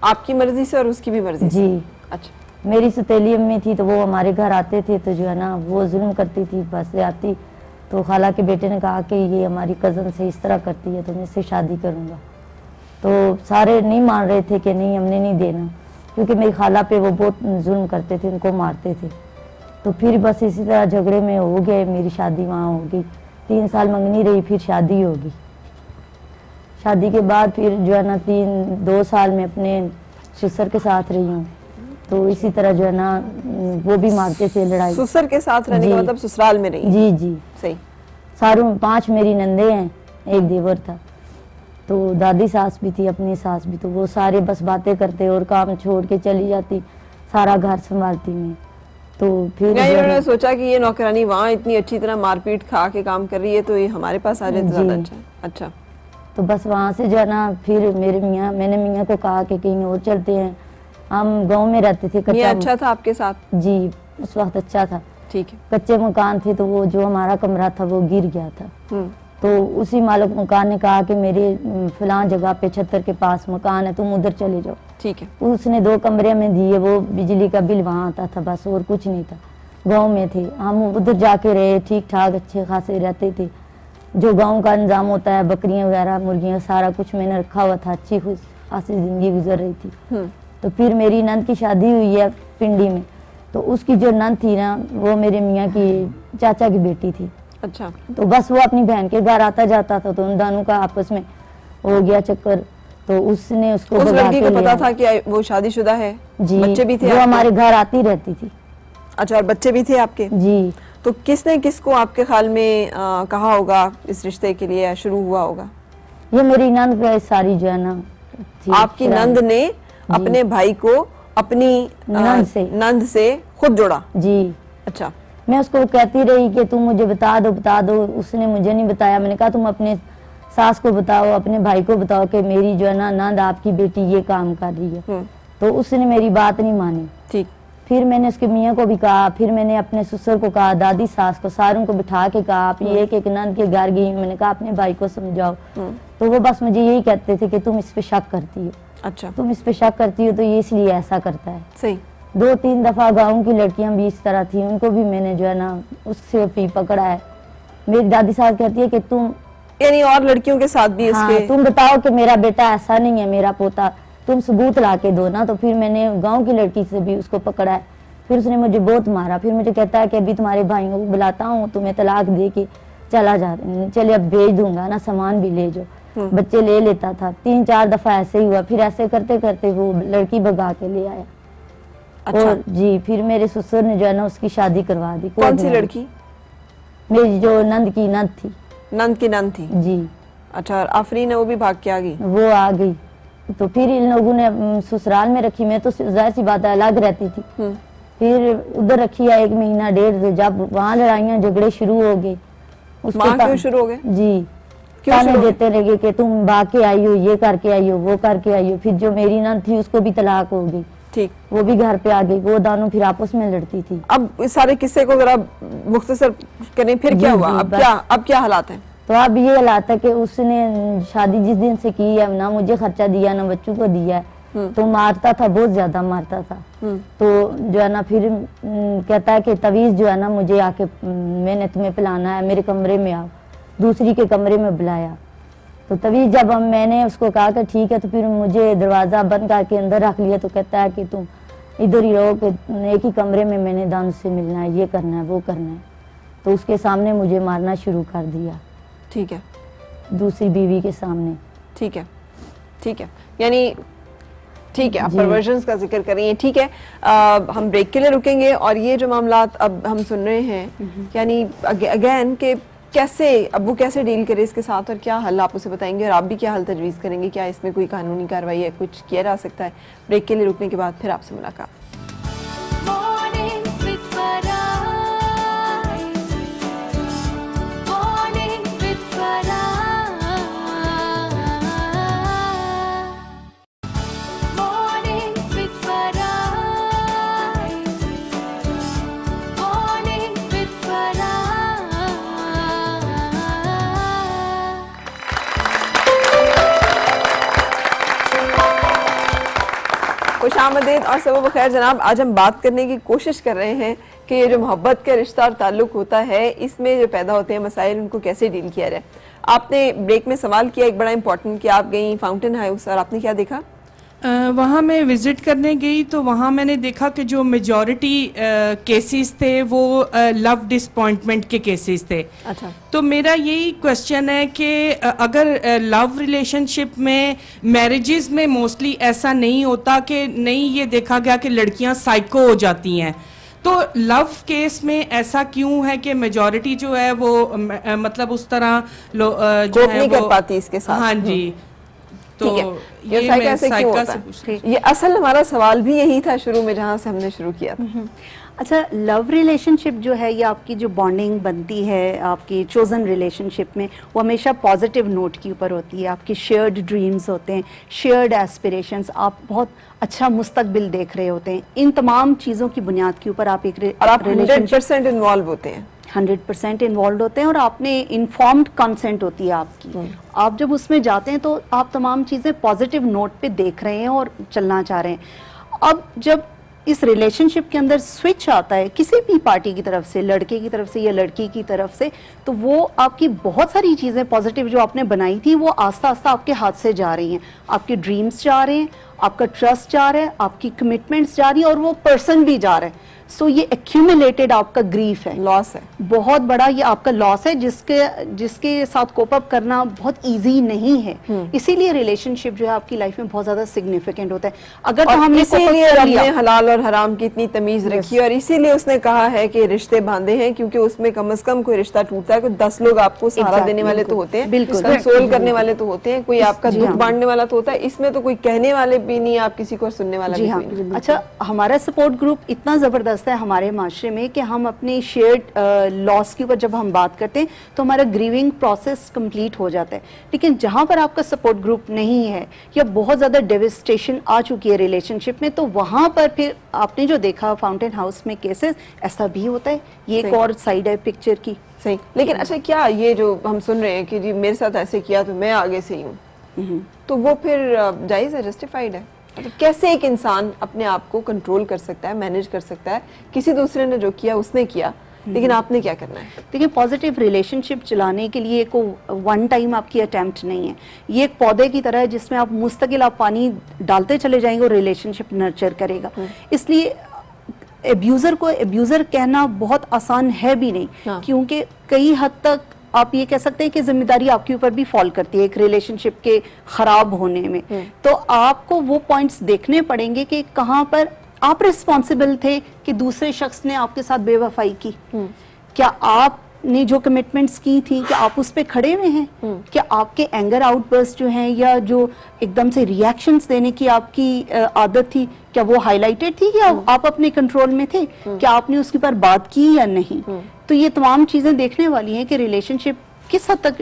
आपकी मर्जी से और उसकी भी मर्जी से? जी। अच्छा। मेरी सौतेली अम्मी थी तो वो हमारे घर आते थे, तो जो है ना वो जुल्म करती थी। बस से आती तो खाला के बेटे ने कहा कि ये हमारी कज़न से इस तरह करती है तो मैं इससे शादी करूँगा। तो सारे नहीं मान रहे थे कि नहीं हमने नहीं देना, क्योंकि मेरी खाला पे वो बहुत जुल्म करते थे, उनको मारते थे। तो फिर बस इसी तरह झगड़े में हो गए, मेरी शादी वहाँ हो गई। 3 साल मंगनी रही, फिर शादी होगी। शादी के बाद फिर जो है ना 2 साल में अपने ससुर के साथ रही हूँ। तो इसी तरह जो है ना वो भी मारते थे, लड़ाई। ससुर के साथ रहने का मतलब ससुराल में रही? जी जी, सही। सारों 5 मेरी नंदे हैं, एक देवर था। तो दादी सास भी थी, अपनी सास भी। तो वो सारे बस बातें करते और काम छोड़ के चली जाती, सारा घर संभालती मैं। तो फिर उन्होंने सोचा कि ये नौकरानी वहाँ इतनी अच्छी तरह मारपीट खा के काम कर रही है तो ये हमारे पास आ जाए तो ज्यादा अच्छा। अच्छा। तो बस वहाँ से जो है ना फिर मैंने मियाँ को कहा कि कहीं और चलते हैं। हम गांव में रहते थे। मियाँ अच्छा था आपके साथ? जी, उस वक्त अच्छा था। ठीक है। कच्चे मकान थे, तो वो जो हमारा कमरा था वो गिर गया था। तो उसी मालिक मकान ने कहा कि मेरे फलां जगह पे छत्तर के पास मकान है, तुम उधर चले जाओ। ठीक है। उसने 2 कमरे में दिए, वो बिजली का बिल वहाँ आता था बस, और कुछ नहीं था। गाँव में थे हम, उधर जाके रहे, ठीक ठाक अच्छे खासे रहते थे। जो गाँव का इंतजाम होता है, बकरियाँ वगैरह मुर्गियाँ सारा कुछ मैंने रखा हुआ था, अच्छी खुश खासी जिंदगी गुजर रही थी। तो फिर मेरी नंद की शादी हुई है पिंडी में। तो उसकी जो नंद थी ना वो मेरे मियाँ की चाचा की बेटी थी। अच्छा। तो बस वो अपनी बहन के घर आता जाता था, तो उन दोनों का आपस में हो गया चक्कर। तो उसने उसको उस लड़की को पता था कि वो शादीशुदा है? जी। बच्चे भी थे? वो हमारे घर आती रहती थी। अच्छा, और बच्चे भी थे आपके? जी। तो किसने किसको आपके ख्याल में कहा होगा इस रिश्ते के लिए, शुरू हुआ होगा? ये मेरी नंद सारी जो है ना, आपकी नंद ने अपने भाई को अपनी नंद से खुद जोड़ा? जी। अच्छा। मैं उसको कहती रही कि तुम मुझे बता दो। उसने मुझे नहीं बताया। मैंने कहा तुम अपने सास को बताओ, अपने भाई को बताओ कि मेरी जो है ना नंद आपकी बेटी ये काम कर रही है। तो उसने मेरी बात नहीं मानी। ठीक। फिर मैंने उसके मियाँ को भी कहा, फिर मैंने अपने ससुर को कहा, दादी सास को, सारों को बिठा के कहा आप ये एक नंद के घर गई। मैंने कहा अपने भाई को समझाओ। तो वो बस मुझे यही कहते थे कि तुम इस पे शक करती हो। अच्छा। तुम इस पे शक करती हो तो ये इसलिए ऐसा करता है। सही। 2-3 दफा गाँव की लड़कियां भी इस तरह थी, उनको भी मैंने जो है ना उससे भी पकड़ा है। मेरी दादी साहब कहती है कि तुम, यानी और लड़कियों के साथ भी हाँ, तुम बताओ कि मेरा बेटा ऐसा नहीं है, मेरा पोता, तुम सबूत ला के दो ना। तो फिर मैंने गाँव की लड़की से भी उसको पकड़ा है। फिर उसने मुझे बहुत मारा। फिर मुझे कहता है कि अभी तुम्हारे भाइयों को बुलाता हूँ, तुम्हें तलाक दे के चला जा, चले अब भेज दूंगा ना, सामान भी ले जाओ। बच्चे ले लेता था। 3-4 दफा ऐसे ही हुआ, फिर ऐसे करते करते वो लड़की भगा के ले आया। अच्छा। और जी फिर मेरे ससुर ने जो है ना उसकी शादी करवा दी। कौन सी लड़की? मेरी जो नंद की नंद थी। नंद की नंद थी जी। अच्छा, और आफरीन है वो भी भाग के आ गई? वो आ गई तो फिर इन लोगों ने ससुराल में रखी। मैं तो जाहिर सी बात है अलग रहती थी। फिर उधर रखी है 1 महीना 1.5। जब वहाँ लड़ाइयाँ झगड़े शुरू हो गए। वहाँ क्यों शुरू हो गए? जी क्यों ताने देते रहे कि तुम भाग के आई हो, ये करके आई हो, वो करके आई हो। फिर जो मेरी नंद थी उसको भी तलाक हो गई। ठीक। वो भी घर पे आ गई। वो दोनों फिर आपस में लड़ती थी। अब इस सारे किस्से को अगर आप मुख्तसर करें फिर क्या हुआ? अब क्या हालात हैं? तो अब ये हालात है कि उसने शादी जिस दिन से की है ना मुझे खर्चा दिया ना बच्चों को दिया है। तो मारता था, बहुत ज्यादा मारता था। तो जो है ना फिर कहता है कि तवीज जो है ना मुझे आके मैंने तुम्हें पिलाना है, मेरे कमरे में आओ। दूसरी के कमरे में बुलाया। तो तभी जब मैंने उसको कहा कि ठीक है, तो फिर मुझे दरवाजा बंद करके अंदर रख लिया। तो कहता है कि तुम इधर ही रहो, कि एक ही कमरे में मैंने दान से मिलना है, ये करना है, वो करना है। तो उसके सामने मुझे मारना शुरू कर दिया। ठीक है। दूसरी बीवी के सामने। ठीक है, ठीक है, यानी ठीक है, आप परवर्जन्स का जिक्र कर रही हैं। ठीक है, हम ब्रेक के लिए रुकेंगे और ये जो मामलात अब हम सुन रहे हैं यानी अगेन के कैसे अब वो कैसे डील करे इसके साथ और क्या हल आप उसे बताएंगे और आप भी क्या हल तजवीज़ करेंगे? क्या इसमें कोई कानूनी कार्रवाई है, कुछ किया जा सकता है? ब्रेक के लिए रुकने के बाद फिर आपसे मुलाकात। Morning with Farah. Morning with Farah. Morning with Farah. Morning with Farah. खुशामदीद और सबब खैर जनाब। आज हम बात करने की कोशिश कर रहे हैं कि ये जो मोहब्बत का रिश्ता और ताल्लुक होता है इसमें जो पैदा होते हैं मसाइल उनको कैसे डील किया जाए। आपने ब्रेक में सवाल किया एक बड़ा इंपॉर्टेंट कि आप गई फाउंटेन हाउस और आपने क्या देखा? वहाँ मैं विज़िट करने गई तो वहाँ मैंने देखा कि जो मेजॉरिटी केसेस थे वो लव डिसअपॉइंटमेंट के केसेस थे। अच्छा। तो मेरा यही क्वेश्चन है कि अगर लव रिलेशनशिप में मैरिजेस में मोस्टली ऐसा नहीं होता कि नहीं ये देखा गया कि लड़कियाँ साइको हो जाती हैं, तो लव केस में ऐसा क्यों है कि मेजॉरिटी जो है वो मतलब उस तरह जो है नहीं कर पाती इसके साथ? हाँ जी। तो ये कैसे क्यों होता है? ये असल हमारा सवाल भी यही था शुरू में जहाँ से हमने शुरू किया था। अच्छा, लव रिलेशनशिप जो है ये आपकी जो बॉन्डिंग बनती है आपकी चोजन रिलेशनशिप में वो हमेशा पॉजिटिव नोट के ऊपर होती है। आपके शेयर्ड ड्रीम्स होते हैं, शेयर्ड एस्पिरेशंस, आप बहुत अच्छा मुस्तकबिल देख रहे होते हैं। इन तमाम चीज़ों की बुनियाद के ऊपर आप एक रिलेशनशिप 100% इन्वॉल्व होते हैं। 100% इन्वॉल्व होते हैं और आपने इन्फॉर्म्ड कंसेंट होती है आपकी। आप जब उसमें जाते हैं तो आप तमाम चीज़ें पॉजिटिव नोट पे देख रहे हैं और चलना चाह रहे हैं। अब जब इस रिलेशनशिप के अंदर स्विच आता है किसी भी पार्टी की तरफ से, लड़के की तरफ से या लड़की की तरफ से, तो वो आपकी बहुत सारी चीज़ें पॉजिटिव जो आपने बनाई थी वो आस्ता आस्ता आपके हाथ से जा रही हैं। आपके ड्रीम्स जा रहे हैं, आपका ट्रस्ट जा रहा है, आपकी कमिटमेंट्स जा रही है और वो पर्सन भी जा रहा है। सो ये एक्यूमुलेटेड आपका ग्रीफ है, लॉस है, बहुत बड़ा ये आपका लॉस है जिसके साथ कोप अप करना बहुत इजी नहीं है। इसीलिए रिलेशनशिप जो है आपकी लाइफ में बहुत ज्यादा सिग्निफिकेंट होता है। अगर तो हमने इसीलिए रब ने हलाल और हराम की इतनी तमीज रखी और इसीलिए उसने कहा है कि रिश्ते बांधे हैं, क्योंकि उसमें कम से कम कोई रिश्ता टूटता है कोई 10 लोग आपको सहारा देने वाले तो होते हैं, कंसोल करने वाले तो होते हैं, कोई आपका दुख बांटने वाला तो होता है। इसमें तो कोई कहने वाले भी नहीं, आप किसी को सुनने वाला भी नहीं। अच्छा, हमारा सपोर्ट ग्रुप इतना जबरदस्त है हमारे माशरे में कि हम अपने शेयर्ड लॉस के ऊपर जब हम बात करते हैं तो हमारा ग्रीविंग प्रोसेस कंप्लीट हो जाता है। लेकिन जहां पर आपका सपोर्ट ग्रुप नहीं है या बहुत ज़्यादा डेविस्टेशन आ चुकी है रिलेशनशिप में, तो वहां पर फिर आपने जो देखा फाउंटेन हाउस में केसेस, ऐसा भी होता है। ये एक और साइड है पिक्चर की। सही, लेकिन अच्छा क्या ये जो हम सुन रहे हैं कि जी मेरे साथ ऐसे किया तो मैं आगे से ही हूँ, तो वो फिर जायज़ है, जस्टिफाइड है? तो कैसे एक इंसान अपने आप को कंट्रोल कर सकता है, मैनेज कर सकता है? किसी दूसरे ने जो किया उसने किया, लेकिन आपने क्या करना है? देखिए, पॉजिटिव रिलेशनशिप चलाने के लिए को वन टाइम आपकी अटेम्प्ट नहीं है। ये एक पौधे की तरह है जिसमें आप मुस्तकिल आप पानी डालते चले जाएंगे और रिलेशनशिप नर्चर करेगा। इसलिए एब्यूज़र को एब्यूज़र कहना बहुत आसान है भी नहीं। क्योंकि कई हद तक आप ये कह सकते हैं कि जिम्मेदारी आपके ऊपर भी फॉल करती है एक रिलेशनशिप के खराब होने में। तो आपको वो पॉइंट्स देखने पड़ेंगे कि कहाँ पर आप रिस्पॉन्सिबल थे कि दूसरे शख्स ने आपके साथ बेवफाई की। क्या आपने जो कमिटमेंट्स की थी क्या आप उस पे खड़े हुए हैं? क्या आपके एंगर आउटबर्स्ट जो हैं या जो एकदम से रिएक्शंस देने की आपकी आदत थी, क्या वो हाईलाइटेड थी या आप अपने कंट्रोल में थे? क्या आपने उसके ऊपर बात की या नहीं? तो ये तमाम चीजें देखने वाली हैं कि रिलेशनशिप किस हद तक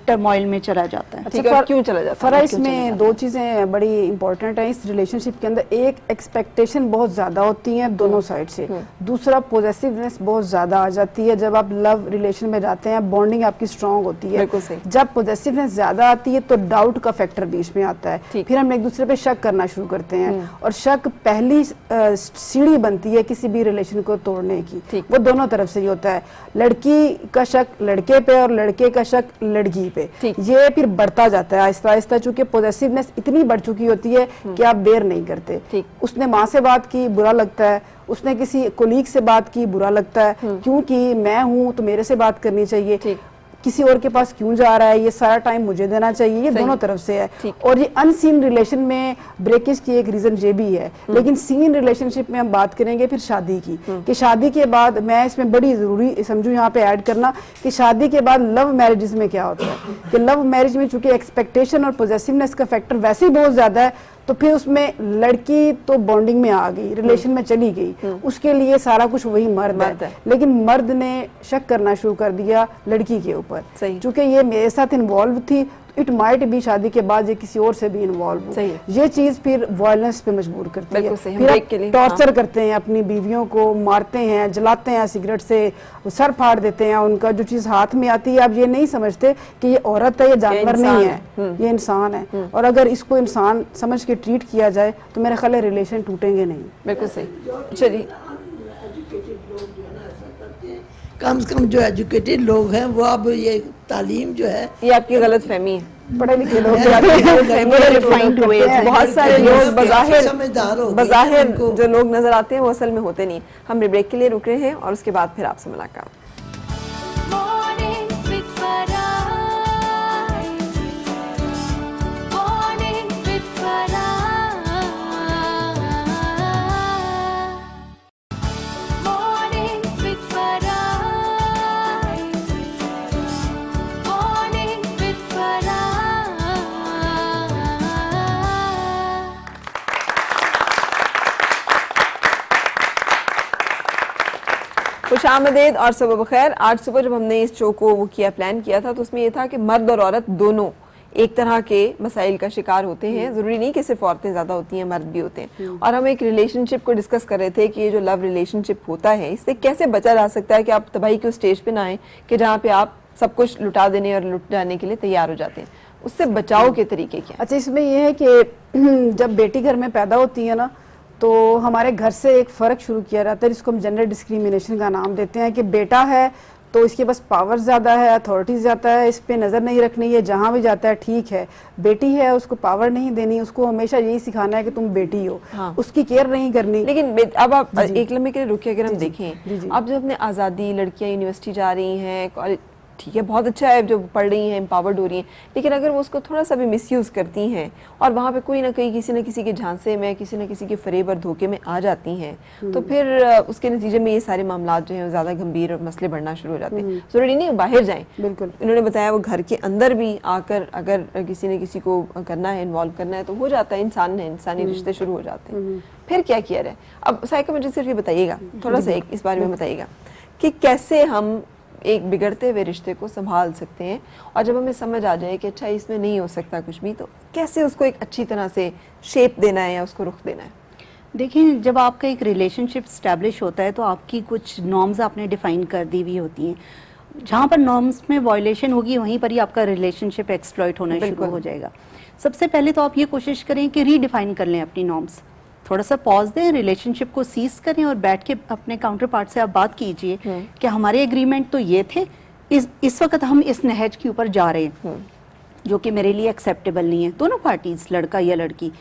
टर्मोइल में चला जाता है। अच्छा, क्यों चला जाता है? फरा इसमें दो चीजें बड़ी इंपॉर्टेंट हैं इस रिलेशनशिप के अंदर। एक, एक्सपेक्टेशन बहुत ज्यादा होती है दोनों साइड से। दूसरा, पॉजिटिवनेस बहुत ज्यादा आ जाती है जब आप लव रिलेशन में जाते हैं, बॉन्डिंग आपकी स्ट्रांग होती है। जब पॉजिटिवनेस ज्यादा आती है तो डाउट का फैक्टर बीच में आता है, फिर हम एक दूसरे पे शक करना शुरू करते हैं और शक पहली सीढ़ी बनती है किसी भी रिलेशन को तोड़ने की। वो दोनों तरफ से ही होता है, लड़की का शक लड़के पे और लड़के का शक लड़की पे। ये फिर बढ़ता जाता है आहिस्ता आहिस्ता, चूंकि पॉजिटिवनेस इतनी बढ़ चुकी होती है कि आप देर नहीं करते। उसने माँ से बात की, बुरा लगता है, उसने किसी कोलीग से बात की, बुरा लगता है, क्योंकि मैं हूं तो मेरे से बात करनी चाहिए, किसी और के पास क्यों जा रहा है, ये सारा टाइम मुझे देना चाहिए। ये दोनों तरफ से है। और ये अनसीन रिलेशन में ब्रेकेज की एक रीजन ये भी है। लेकिन सीन रिलेशनशिप में हम बात करेंगे फिर शादी की, कि शादी के बाद मैं इसमें बड़ी जरूरी समझूं यहाँ पे ऐड करना कि शादी के बाद लव मैरिजेस में क्या होता है कि लव मैरिज में चूंकि एक्सपेक्टेशन और पॉजेसिवनेस का फैक्टर वैसे ही बहुत ज्यादा है, तो फिर उसमें लड़की तो बॉन्डिंग में आ गई, रिलेशन में चली गई, उसके लिए सारा कुछ वही मर्द है। लेकिन मर्द ने शक करना शुरू कर दिया लड़की के ऊपर, क्योंकि ये मेरे साथ इन्वॉल्व थी, इट माइट भी शादी के बाद ये किसी और से भी इन्वॉल्व हो। ये चीज फिर वायलेंस पे मजबूर करती है, फिर टॉर्चर करते हैं अपनी बीवियों को, मारते हैं, जलाते हैं सिगरेट से, सर फाड़ देते हैं उनका। जो चीज हाथ में आती है आप ये नहीं समझते कि ये औरत है, ये जानवर नहीं है, ये इंसान है। और अगर इसको इंसान समझ के ट्रीट किया जाए तो मेरा ख्याल है रिलेशन टूटेंगे नहीं। बिल्कुल सही। चलिए, कम से कम जो एजुकेटेड लोग हैं वो अब ये तालीम जो है, ये आपकी गलत फहमी है। पढ़े लिखे लोग बहुत सारे लोग बज़ाहिर समझदार जो लोग नजर आते हैं वो असल में होते नहीं। हम ब्रेक के लिए रुक रहे हैं और उसके बाद फिर आपसे मुलाकात। खुशामदीद और सुबह बखैर। आज सुबह जब हमने इस शो को प्लान किया था तो उसमें यह था कि मर्द और औरत दोनों एक तरह के मसाइल का शिकार होते हैं। ज़रूरी नहीं कि सिर्फ औरतें ज़्यादा होती हैं, मर्द भी होते हैं। और हम एक रिलेशनशिप को डिस्कस कर रहे थे कि ये जो लव रिलेशनशिप होता है इससे कैसे बचा जा सकता है कि आप तबाही के स्टेज पे ना आए कि जहाँ पे आप सब कुछ लुटा देने और लुट जाने के लिए तैयार हो जाते हैं। उससे बचाव के तरीके क्या? अच्छा, इसमें यह है कि जब बेटी घर में पैदा होती है ना तो हमारे घर से एक फ़र्क शुरू किया जाता है जिसको हम जेंडर डिस्क्रिमिनेशन का नाम देते हैं कि बेटा है तो इसके पास पावर ज़्यादा है, अथॉरिटी ज़्यादा है, इस पे नज़र नहीं रखनी है, जहाँ भी जाता है ठीक है। बेटी है उसको पावर नहीं देनी, उसको हमेशा यही सिखाना है कि तुम बेटी हो, उसकी केयर नहीं करनी। लेकिन अब आप एक लम्हे के लिए रुके, अगर हम देखें अब जो अपने आज़ादी, लड़कियाँ यूनिवर्सिटी जा रही हैं, कॉलेज ठीक है, बहुत अच्छा है जो पढ़ रही हैं, एम्पावर्ड हो रही हैं, लेकिन अगर वो उसको थोड़ा सा भी मिसयूज़ करती हैं और वहाँ पे कोई ना कोई किसी न किसी के झांसे में, किसी न किसी के फरेब और धोखे में आ जाती हैं, तो फिर उसके नतीजे में ये सारे मामला जो हैं ज़्यादा गंभीर और मसले बढ़ना शुरू हो जाते हैं। ज़रूरी नहीं बाहर जाएँ। बिल्कुल, इन्होंने बताया वो घर के अंदर भी आकर अगर किसी न किसी को करना है, इन्वॉल्व करना है तो हो जाता है, इंसान है, इंसानी रिश्ते शुरू हो जाते हैं। फिर क्या किया जाए? अब साइकोलॉजिस्ट सिर्फ ये बताइएगा, थोड़ा सा एक इस बारे में बताइएगा कि कैसे हम एक बिगड़ते हुए रिश्ते को संभाल सकते हैं और जब हमें समझ आ जाए कि अच्छा इसमें नहीं हो सकता कुछ भी, तो कैसे उसको एक अच्छी तरह से शेप देना है या उसको रुख देना है। देखिए, जब आपका एक रिलेशनशिप स्टैब्लिश होता है तो आपकी कुछ नॉर्म्स आपने डिफाइन कर दी हुई होती हैं। जहाँ पर नॉर्म्स में वायलेशन होगी वहीं पर ही आपका रिलेशनशिप एक्सप्लॉइट होना शुरू हो जाएगा। सबसे पहले तो आप ये कोशिश करें कि रीडिफाइन कर लें अपनी नॉर्म्स, थोड़ा सा पॉज दें, रिलेशनशिप को सीज करें और बैठ के अपने काउंटर पार्ट से आप बात कीजिए कि हमारे एग्रीमेंट तो ये थे, इस वक्त हम इस नहज के ऊपर जा रहे हैं जो कि मेरे लिए एक्सेप्टेबल नहीं है। दोनों पार्टीज, लड़का या लड़की,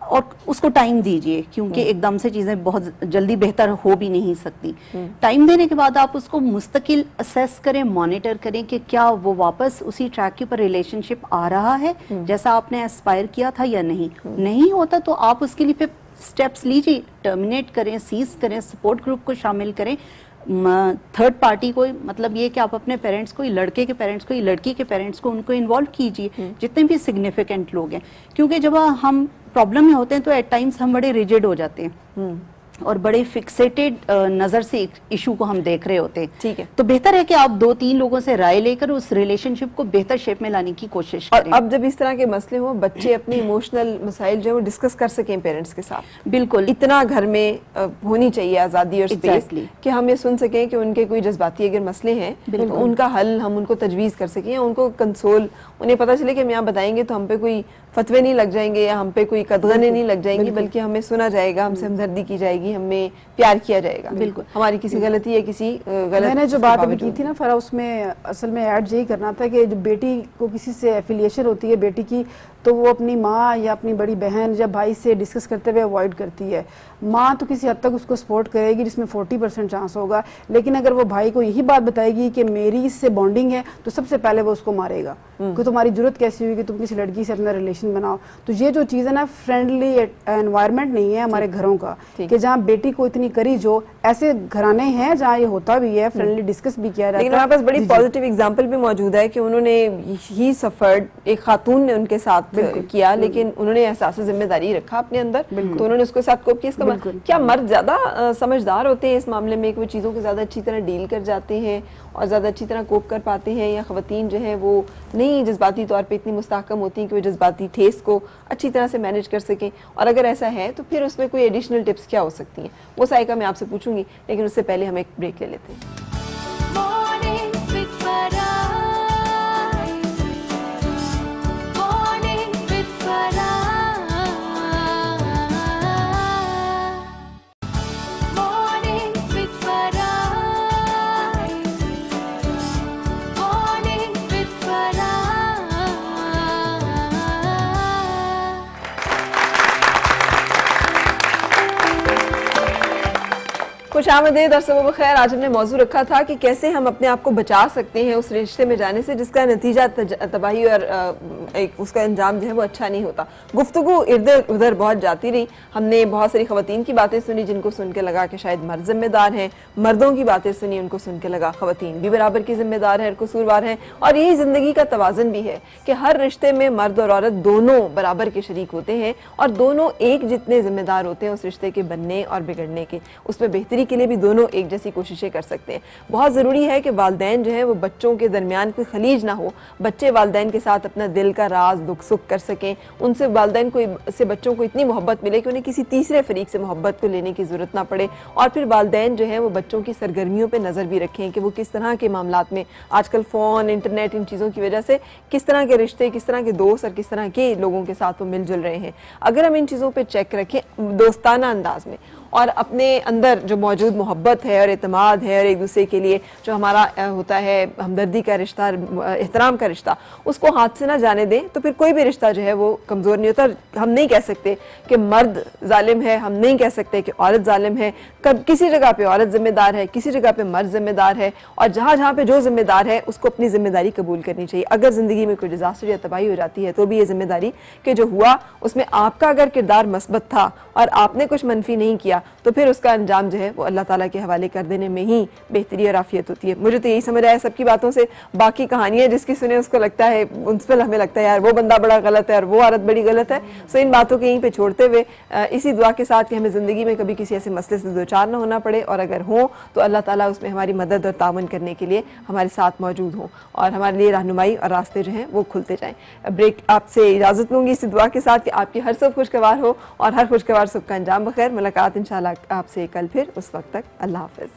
और उसको टाइम दीजिए, क्योंकि एकदम से चीजें बहुत जल्दी बेहतर हो भी नहीं सकती। टाइम देने के बाद आप उसको मुस्तकिल असेस करें, मॉनिटर करें कि क्या वो वापस उसी ट्रैक के ऊपर रिलेशनशिप आ रहा है जैसा आपने एस्पायर किया था या नहीं। नहीं होता तो आप उसके लिए फिर स्टेप्स लीजिए, टर्मिनेट करें, सीज करें, सपोर्ट ग्रुप को शामिल करें, थर्ड पार्टी को, मतलब ये कि आप अपने पेरेंट्स को, लड़के के पेरेंट्स को, लड़की के पेरेंट्स को, उनको इन्वॉल्व कीजिए, जितने भी सिग्निफिकेंट लोग हैं। क्योंकि जब हम प्रॉब्लम में होते हैं तो एट टाइम्स हम बड़े रिजिड हो जाते हैं और बड़े फिक्सेटेड नजर से इशू को हम देख रहे होते हैं। ठीक है, तो बेहतर है कि आप 2-3 लोगों से राय लेकर उस रिलेशनशिप को बेहतर शेप में लाने की कोशिश करें। और अब जब इस तरह के मसले हो, बच्चे अपने इमोशनल मसाइल जो है वो डिस्कस कर सकें पेरेंट्स के साथ। बिल्कुल, इतना घर में होनी चाहिए आज़ादी और स्पेस कि हम ये सुन सकें कि उनके कोई जज्बाती अगर मसले हैं तो उनका हल हम उनको तजवीज़ कर सकें, या उनको कंसोल, उन्हें पता चले कि हम यहाँ बताएंगे तो हम पे कोई फतवे नहीं लग जाएंगे या हम पे कोई कदगने नहीं लग जाएंगी, बल्कि हमें सुना जाएगा, हमसे हमदर्दी की जाएगी, हमें प्यार किया जाएगा। बिल्कुल, हमारी किसी गलती या किसी गलत, मैंने जो बात अभी की थी ना फरा, उसमें असल में ऐड यही करना था कि जो बेटी को किसी से एफिलिएशन होती है बेटी की, तो वो अपनी माँ या अपनी बड़ी बहन या भाई से डिस्कस करते हुए अवॉइड करती है। माँ तो किसी हद तक उसको सपोर्ट करेगी जिसमें 40% चांस होगा, लेकिन अगर वो भाई को यही बात बताएगी कि मेरी इससे बॉन्डिंग है तो सबसे पहले वो उसको मारेगा कि तुम्हारी जरूरत कैसी हुई कि तुम किसी लड़की से अपना रिलेशन बनाओ। तो ये जो चीज़ है ना, फ्रेंडली एनवायरनमेंट नहीं है हमारे घरों का, कि जहाँ बेटी को इतनी करी, जो ऐसे घराने हैं जहाँ ये होता भी है, फ्रेंडली डिस्कस भी किया जाता है। लेकिन हमारे पास बड़ी पॉजिटिव एग्जांपल भी मौजूद है कि उन्होंने ही सफर्ड, एक खातून ने उनके साथ किया, लेकिन उन्होंने एहसास जिम्मेदारी रखा अपने अंदर, तो उन्होंने उसके साथ कोप किया। इसका क्या मर्द ज्यादा समझदार होते हैं इस मामले में कि वो चीज़ों को ज्यादा अच्छी तरह डील कर जाते हैं और ज्यादा अच्छी तरह कोप कर पाते हैं, या खवातीन जो है वो नहीं जज्बाती तौर पे इतनी मुस्तहकम होती हैं कि वो जज्बाती ठेस को अच्छी तरह से मैनेज कर सकें? और अगर ऐसा है तो फिर उसमें कोई एडिशनल टिप्स क्या हो सकती हैं, वो साइका मैं आपसे पूछूंगी, लेकिन उससे पहले हम एक ब्रेक ले लेते हैं। खुशामदीद और सुबह बखैर। आज हमने मौजू रखा था कि कैसे हम अपने आप को बचा सकते हैं उस रिश्ते में जाने से जिसका नतीजा तबाही और एक उसका अंजाम जो है वो अच्छा नहीं होता। गुफ्तगू इधर उधर बहुत जाती रही, हमने बहुत सारी खवातीन की बातें सुनी जिनको सुन के लगा कि शायद मर्द जिम्मेदार हैं, मर्दों की बातें सुनी उनको सुन के लगा खवातीन भी बराबर की जिम्मेदार हैं, कसूरवार हैं। और यही जिंदगी का तवाज़न भी है कि हर रिश्ते में मर्द और औरत दोनों बराबर के शरीक होते हैं और दोनों एक जितने जिम्मेदार होते हैं उस रिश्ते के बनने और बिगड़ने के, उसमें बेहतरी के लिए भी दोनों एक जैसी कोशिशें कर सकते हैं। बहुत ज़रूरी है कि वालिदैन जो है वो बच्चों के दरमियान कोई खलीज ना हो, बच्चे वालिदैन के साथ अपना दिल का राज दुख सुख कर सकें, उनसे वालिदैन को से बच्चों को इतनी मोहब्बत मिले कि उन्हें किसी तीसरे फरीक से मोहब्बत को लेने की ज़रूरत ना पड़े। और फिर वालिदैन जो है वो बच्चों की सरगर्मियों पर नज़र भी रखें कि वो किस तरह के मामलात में आजकल फ़ोन, इंटरनेट, इन चीज़ों की वजह से किस तरह के रिश्ते, किस तरह के दोस्त और किस तरह के लोगों के साथ वो मिलजुल रहे हैं। अगर हम इन चीज़ों पर चेक रखें दोस्ताना अंदाज में और अपने अंदर जो मौजूद मोहब्बत है और एतमाद है और एक दूसरे के लिए जो हमारा होता है हमदर्दी का रिश्ता, एहतराम का रिश्ता, उसको हाथ से ना जाने दें तो फिर कोई भी रिश्ता जो है वो कमज़ोर नहीं होता। हम नहीं कह सकते कि मर्द जालिम है, हम नहीं कह सकते कि औरत जालिम है। कब किसी जगह पे औरत जिम्मेदार है, किसी जगह पे मर्द जिम्मेदार है, और जहाँ जहाँ पे जो जिम्मेदार है उसको अपनी जिम्मेदारी कबूल करनी चाहिए। अगर ज़िंदगी में कोई डिजास्टर या तबाही हो जाती है तो भी ये जिम्मेदारी कि जो हुआ उसमें आपका अगर किरदार मस्बत था और आपने कुछ मनफी नहीं किया तो फिर उसका अंजाम जो है वो अल्लाह ताला के हवाले कर देने में ही बेहतरी और आफियत होती है। मुझे तो यही समझ आया सबकी बातों से। बाकी कहानियाँ जिसकी सुने उसको लगता है, उन पर हमें लगता है यार वो बंदा बड़ा गलत है और वो औरत बड़ी गलत है। सो इन बातों को यहीं पे छोड़ते हुए इसी दुआ के साथ कि हमें ज़िंदगी में कभी किसी ऐसे मसले से दो चार ना होना पड़े, और अगर हो तो अल्लाह ताला उसमें हमारी मदद और तावन करने के लिए हमारे साथ मौजूद हों और हमारे लिए रहनुमाई और रास्ते जो हैं वो खुलते जाएँ। ब्रेक आपसे इजाज़त लूँगी इसी दुआ के साथ कि आपकी हर सुबह खुशगवार हो और हर खुशगवार सुबह का अंजाम बखैर। मुलाकात इंशाल्लाह आपसे कल फिर, उस वक्त तक अल्लाह हाफ़िज़।